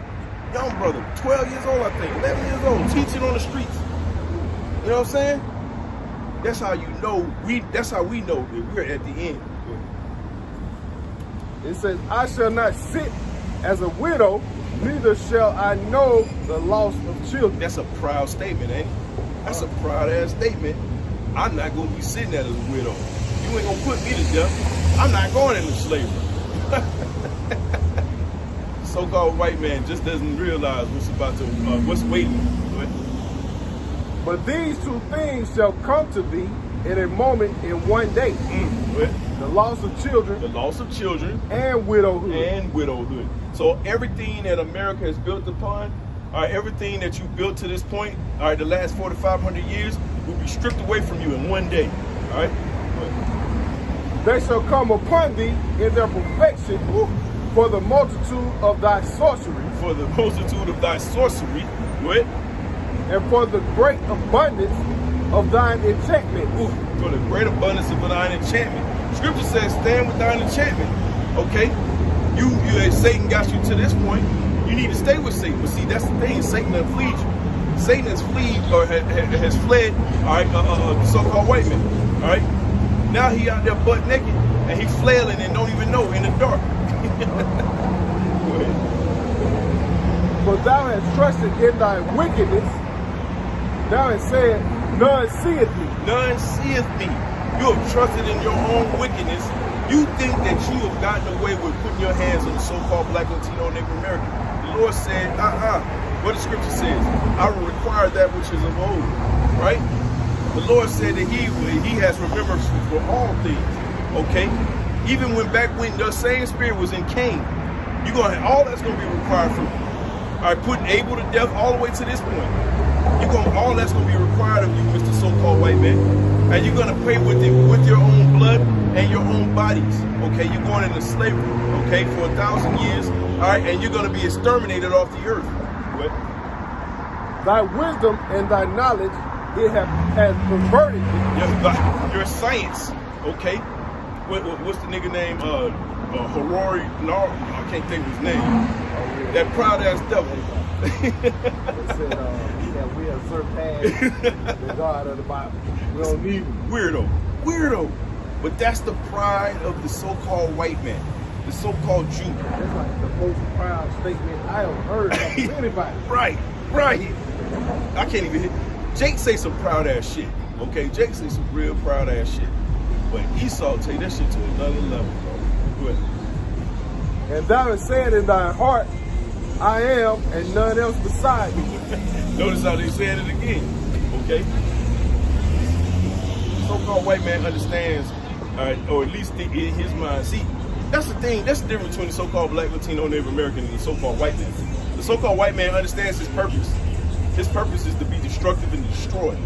Young brother, 12 years old, I think, 11 years old, teaching on the streets. You know what I'm saying? That's how you know, that's how we know that we're at the end. It says, I shall not sit as a widow, neither shall I know the loss of children. That's a proud statement, ain't it? That's a proud ass statement. I'm not gonna be sitting there as a widow. You ain't gonna put me to death. I'm not going into slavery. So-called white man just doesn't realize what's waiting. But these two things shall come to thee in a moment, in one day. The loss of children. The loss of children. And widowhood. And widowhood. So everything that America has built upon, everything that you built to this point, the last 400 to 500 years, will be stripped away from you in one day. All right? They shall come upon thee in their perfection for the multitude of thy sorcery. For the multitude of thy sorcery. What? And for the great abundance of thine enchantment. For the great abundance of thine enchantment. Scripture says, stand with thine enchantment. Okay? Satan got you to this point. You need to stay with Satan. But see, that's the thing. Satan has fled you. Satan has fled, or has fled, all right, the so-called white man. All right? Now he out there butt naked, and he's flailing and don't even know in the dark. Go ahead. For thou hast trusted in thy wickedness. Thou hast said, none seeth me. None seeth me. You have trusted in your own wickedness. You think that you have gotten away with putting your hands on the so-called Black, Latino, Native American. The Lord said, what the scripture says, I will require that which is of old, right? The Lord said that he has remembrance for all things, okay? Even back when the same spirit was in Cain, all that's going to be required from you. All right, putting Abel to death all the way to this point. All that's going to be required of you, Mr. So-called white man. And you're going to pay with your own blood and your own bodies, okay? You're going into slavery, okay, for 1,000 years, all right? And you're going to be exterminated off the earth. What? Thy wisdom and thy knowledge, it has perverted your science, okay? What's the nigga name? Harori? No, I can't think of his name. That proud ass devil. We have surpassed the God of the Bible. We don't need him. Weirdo. But that's the pride of the so-called white man, the so-called Jew. That's like the most proud statement I have heard from anybody. Right. I can't even hit. Jake say some proud ass shit. Okay, Jake say some real proud ass shit. But Esau take that shit to another level, bro. Go ahead. And thou hast said in thy heart, I am and none else beside me. Notice how they said it again. Okay? So-called white man understands, or at least in his mind. See, that's the thing. That's the difference between the so-called Black, Latino, Native American and the so-called white man. The so-called white man understands his purpose. His purpose is to be destructive and destroy.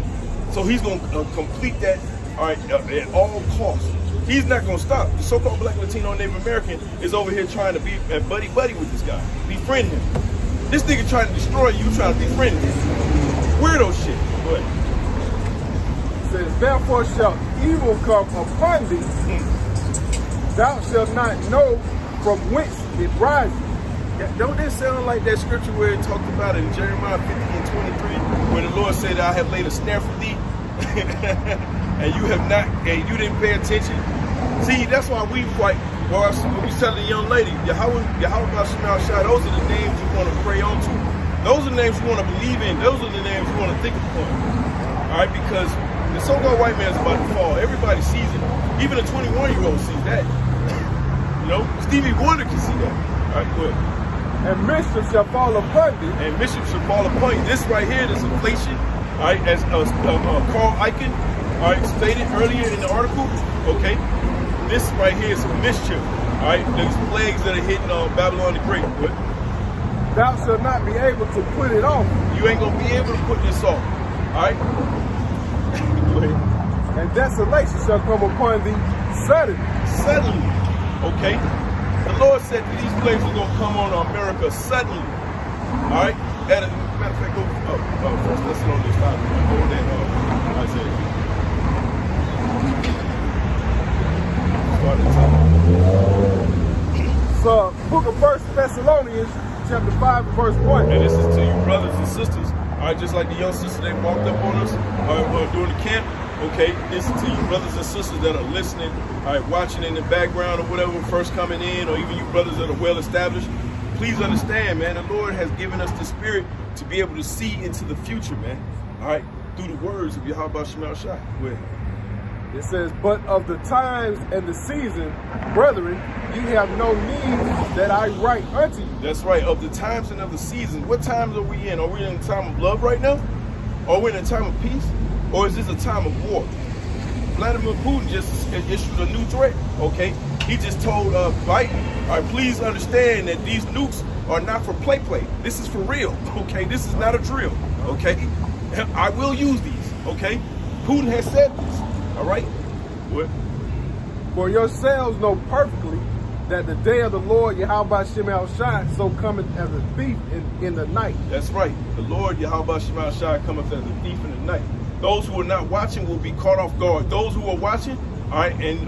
So he's going to complete that, at all costs. He's not going to stop. The so-called Black, Latino, Native American is over here trying to be buddy-buddy with this guy. Befriend him. This nigga trying to destroy you, trying to befriend him. Weirdo shit. Go ahead. It says, therefore shall evil come upon thee. Thou shalt not know from whence it rises. Don't that sound like that scripture where it talked about in Jeremiah 50 and 23, where the Lord said, I have laid a snare for thee, and you didn't pay attention? See, that's why we fight. Well, we telling the young lady, Yahweh Shemel Shah, those are the names you want to pray on to. Those are the names you want to believe in. Those are the names you want to think upon. All right, because the so-called white man is about to fall. Everybody sees it. Even a 21-year-old sees that. You know, Stevie Wonder can see that. All right, go ahead. And mischief shall fall upon thee. And mischief shall fall upon you. This right here, this inflation, all right, as Carl Icahn, all right, stated earlier in the article, okay, this right here is some mischief, all right, these plagues that are hitting Babylon the Great. What? Thou shalt not be able to put it off. You ain't gonna be able to put this off, all right? Go ahead. And desolation shall come upon thee suddenly. Suddenly, okay? The Lord said that these plagues are gonna come on America suddenly, all right? Matter of fact, go first. Let's slow this down. Go that Isaiah. Start at the top. So, book of 1 Thessalonians, chapter 5, verse 1. And this is to you brothers and sisters, all right, just like the young sister that walked up on us during the camp, okay, this is to you brothers and sisters that are listening, all right, watching in the background or whatever, first coming in, or even you brothers that are well established. Please understand, man, the Lord has given us the spirit to be able to see into the future, man, all right, through the words of Yahweh Shema Shai. Go ahead. It says, but of the times and the season, brethren, ye have no need that I write unto you. That's right, of the times and of the seasons. What times are we in? Are we in a time of love right now? Are we in a time of peace? Or is this a time of war? Vladimir Putin just issued a new threat, okay? He just told Biden, all right, please understand that these nukes are not for play. This is for real, okay? This is not a drill, okay? I will use these, okay? Putin has said this, all right? What? For yourselves know perfectly that the day of the Lord Yahweh Shema Shai so cometh as a thief in the night. That's right. The Lord Yahweh Shema Shai cometh as a thief in the night. Those who are not watching will be caught off guard. Those who are watching, all right, and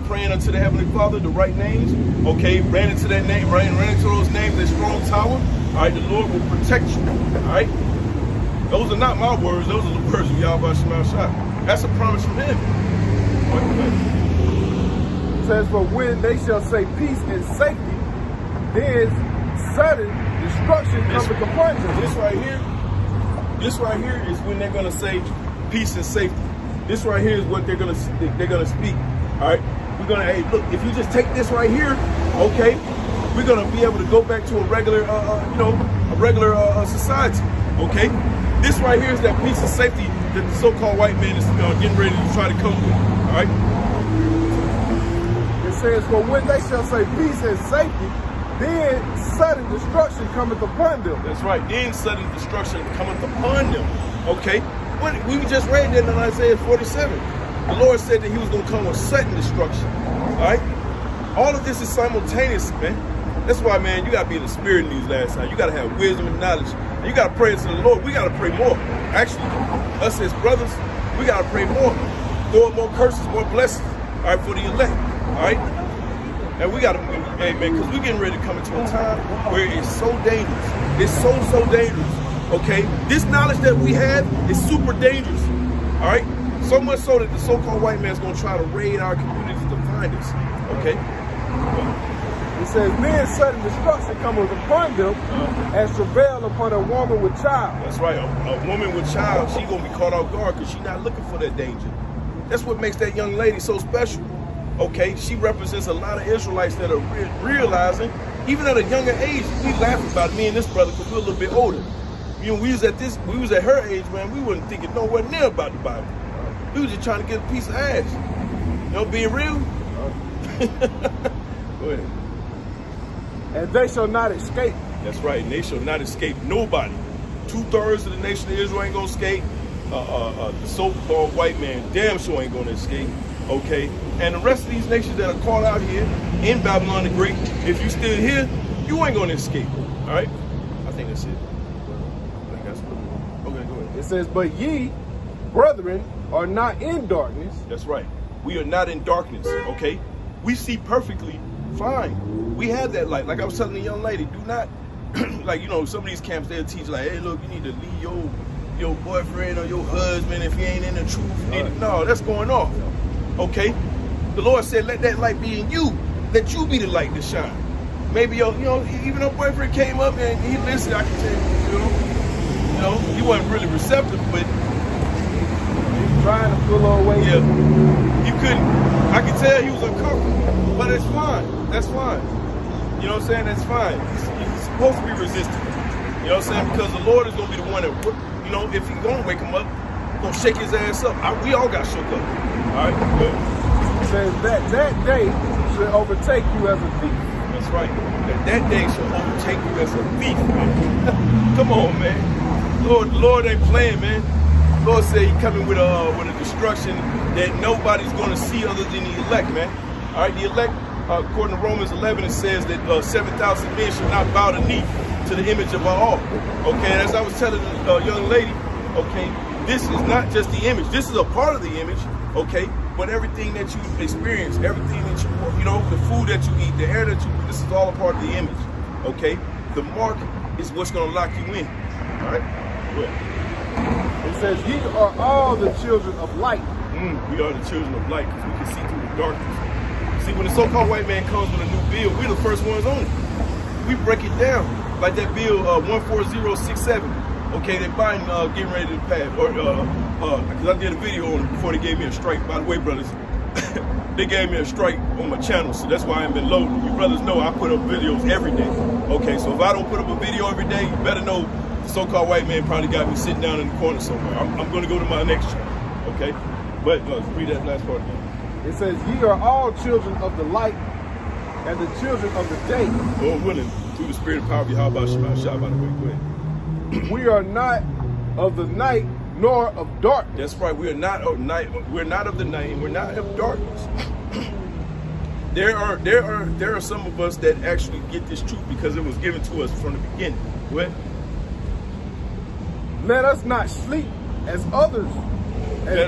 praying unto the Heavenly Father, the right names, okay, ran into that name, ran into those names, that strong tower, all right, the Lord will protect you, all right? Those are not my words. Those are the words of Yahweh Shema Shai. That's a promise from him. It says, for when they shall say peace and safety, then sudden destruction cometh upon them. This right here is when they're gonna say peace and safety. This right here is what they're gonna speak. All right, we're gonna, hey, look, if you just take this right here, okay, we're gonna be able to go back to a regular, society. Okay, this right here is that peace and safety that the so-called white man is getting ready to try to come with. All right. It says, for when they shall say peace and safety, then sudden destruction cometh upon them. That's right. Then sudden destruction cometh upon them. Okay. We just read that in Isaiah 47. The Lord said that he was going to come with sudden destruction. All right. All of this is simultaneous, man. That's why, man, you got to be in the spirit in these last times. You got to have wisdom and knowledge. And you got to pray to the Lord. We got to pray more. Actually, us as brothers, we got to pray more. Throw up more curses, more blessings. All right, for the elect. All right. And we got to, hey, man, because we're getting ready to come into a time where it's so dangerous. It's so dangerous, okay? This knowledge that we have is super dangerous, all right? So much so that the so-called white man is going to try to raid our communities to find us, okay? It says, then sudden destruction cometh upon them as travail upon a woman with child. That's right. A woman with child, she's going to be caught off guard because she's not looking for that danger. That's what makes that young lady so special. Okay, she represents a lot of Israelites that are realizing, even at a younger age, we laugh about it, me and this brother, because we're a little bit older. You know, we was at her age, man, we wasn't thinking nowhere near about the Bible. We was just trying to get a piece of ass. You know, being real. Go ahead. And they shall not escape. That's right, and they shall not escape nobody. 2/3 of the nation of Israel ain't gonna escape. The so-called white man damn sure ain't gonna escape. Okay, and the rest of these nations that are caught out here in Babylon the Great, if you still here, you ain't gonna escape. All right, I think that's it. I think that's it. Okay, go ahead. It says, but ye, brethren, are not in darkness. That's right. We are not in darkness. Okay, we see perfectly fine. We have that light. Like I was telling the young lady, do not, like, you know, some of these camps they'll teach like, hey, look, you need to leave your boyfriend or your husband if he ain't in the truth. You need to, no, that's going off. Okay, the Lord said, let that light be in you. Let you be the light to shine. Maybe even her boyfriend came up and he listened. I can tell you, he wasn't really receptive, but He's trying to pull her away. Yeah, you couldn't. I could tell he was uncomfortable, but it's fine. That's fine. You know what I'm saying? That's fine. He's supposed to be resisting. You know what I'm saying? Because the Lord is going to be the one that, you know, if he's going to wake him up, going to shake his ass up. We all got shook up. All right? Good. It says that day should overtake you as a thief. That's right. That day shall overtake you as a thief, man. Come on, man. Lord ain't playing, man. Lord said he coming with a destruction that nobody's going to see other than the elect, man. All right, the elect, according to Romans 11, it says that 7,000 men should not bow the knee to the image of our all. Okay, and as I was telling the young lady, okay, this is not just the image. This is a part of the image, okay? But everything that you experience, everything that you know, the food that you eat, the air that you breathe, this is all a part of the image, okay? The mark is what's going to lock you in, all right? Good. It says, ye are all the children of light. We are the children of light because we can see through the darkness. See, when the so-called white man comes with a new bill, we're the first ones on it. We break it down, like that bill 14067. Okay, that Biden getting ready to pass, or because I did a video on it before they gave me a strike. By the way, brothers, they gave me a strike on my channel, so that's why I ain't been loading. You brothers know I put up videos every day. Okay, so if I don't put up a video every day, you better know the so-called white man probably got me sitting down in the corner somewhere. I'm going to go to my next show. Okay, but read that last part again. It says, ye are all children of the light and the children of the day. Lord willing, through the spirit of power, how about Shema Shah, by the way, go ahead. We are not of the night nor of darkness. That's right. We are not of night. We're not of the night. And we're not of darkness. There are some of us that actually get this truth because it was given to us from the beginning. Go ahead. Let us not sleep as others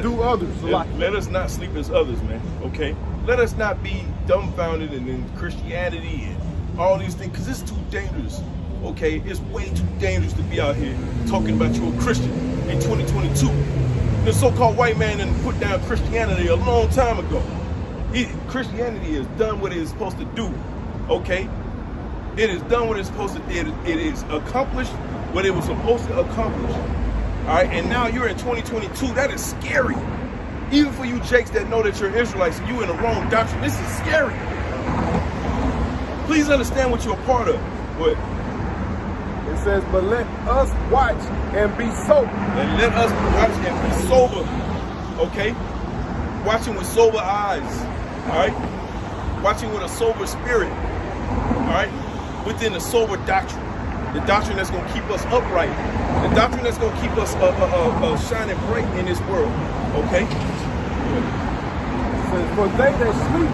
do others. Let us not sleep as others, man. Okay. Let us not be dumbfounded in Christianity and all these things because it's too dangerous. Okay, it's way too dangerous to be out here talking about you a Christian in 2022. The so-called white man done put down Christianity a long time ago. Christianity has done what it is supposed to do. Okay, it has done what it's supposed to do. It is accomplished what it was supposed to accomplish. All right, and now you're in 2022. That is scary. Even for you Jakes that know that you're Israelites and you in the wrong doctrine, this is scary. Please understand what you're a part of. What? It says, but let us watch and be sober. And let us watch and be sober. Okay? Watching with sober eyes. All right? Watching with a sober spirit. All right? Within a sober doctrine. The doctrine that's going to keep us upright. The doctrine that's going to keep us shining bright in this world. Okay? It says, for they that sleep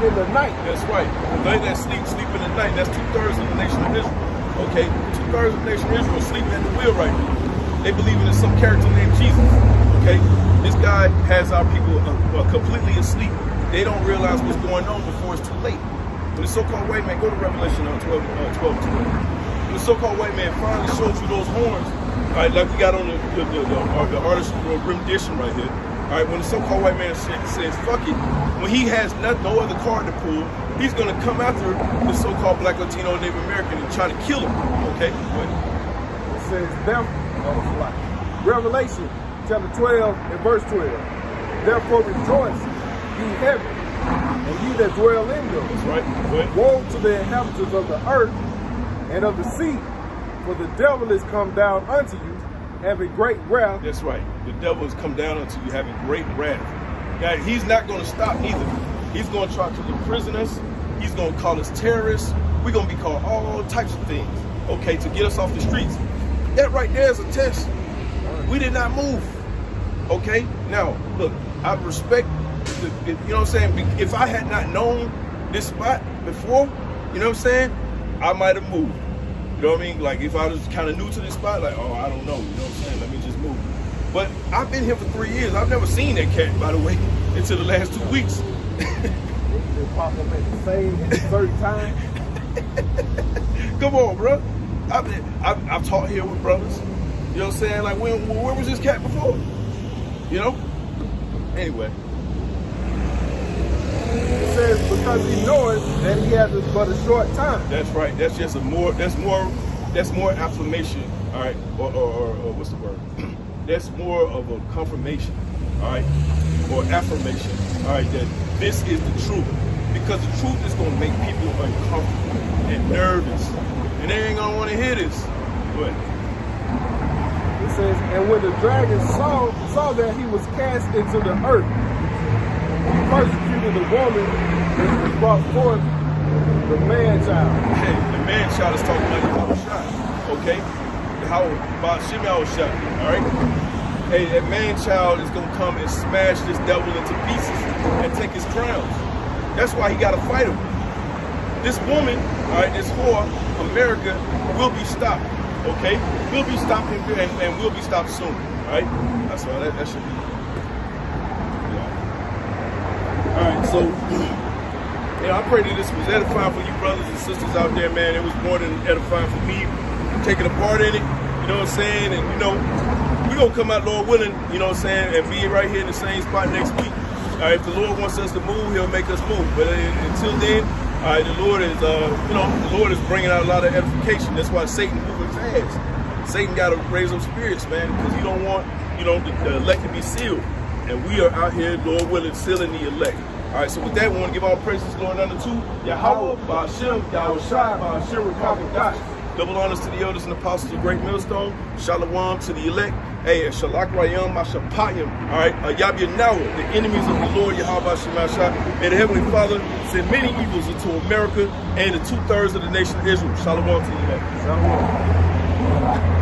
in the night. That's right. They that sleep in the night. That's 2/3 of the nation of Israel. Okay? 2/3 of the nation of Israel sleeping at the wheel right now. They believe in some character named Jesus. Okay? This guy has our people completely asleep. They don't realize what's going on before it's too late. When the so-called white man, go to Revelation 12. When the so-called white man finally shows you those horns, all right, like we got on the artist rendition right here. All right, when the so-called white man says, fuck it, when he has no other card to pull, he's going to come after the so-called black, Latino, Native American and try to kill him. Okay? It says, Revelation chapter 12 and verse 12. Therefore rejoice, ye heaven, and ye that dwell in them. That's right. Woe to the inhabitants of the earth and of the sea, for the devil is come down unto you, having great wrath. That's right. The devil has come down unto you, having great wrath. Now, he's not going to stop either. He's going to try to imprison us. He's going to call us terrorists. We're going to be called all types of things, okay, to get us off the streets. That right there is a test. We did not move, okay? Now, look, I respect, you know what I'm saying? If I had not known this spot before, you know what I'm saying? I might have moved. You know what I mean? Like if I was kind of new to this spot, like, oh, I don't know. You know what I'm saying? Let me just move. But I've been here for 3 years. I've never seen that cat, by the way, until the last 2 weeks. They pop up at the same and certain time. Come on, bro. I've taught here with brothers. You know what I'm saying? Like, where was this cat before? You know? Anyway. It says, because he knoweth that he has but a short time. That's right. That's just that's more affirmation, all right, or what's the word? That's more of a confirmation, all right, or affirmation, all right, that this is the truth. because the truth is going to make people uncomfortable and nervous, and they ain't going to want to hear this. But it says, and when the dragon saw that he was cast into the earth, he persecuted the woman and brought forth the man-child. hey, the man-child is talking about Yahushua, okay? How about Yahushua, all right? Hey, that man-child is going to come and smash this devil into pieces and take his crowns. That's why he got to fight him. This woman, all right, this whore, America, will be stopped, okay? Will be stopped and will be stopped soon, all right? That's all. That should be. Yeah. All right, so, I pray that this was edifying for you brothers and sisters out there, man. It was more than edifying for me, taking a part in it, you know what I'm saying? And, we're going to come out, Lord willing, you know what I'm saying, and be right here in the same spot next week. All right, if the Lord wants us to move, he'll make us move. But until then, all right, the Lord is, the Lord is bringing out a lot of edification. That's why Satan moving fast. Satan got to raise up spirits, man, because he don't want, the elect to be sealed. And we are out here, Lord willing, sealing the elect. All right, so with that, we want to give all praises, Lord, unto Yahweh, Ba'ashem, Yahushua, Ba'ashem, Rakakadosh. Double honors to the elders and apostles of Great Millstone. Shalom to the elect. Hey, Shalak Rayam, Mashapayim. All right, Yabya Nawa, the enemies of the Lord, Yahweh Shemasha. May the Heavenly Father send many evils into America and the 2/3 of the nation of Israel. Shalom to the elect. Shalom.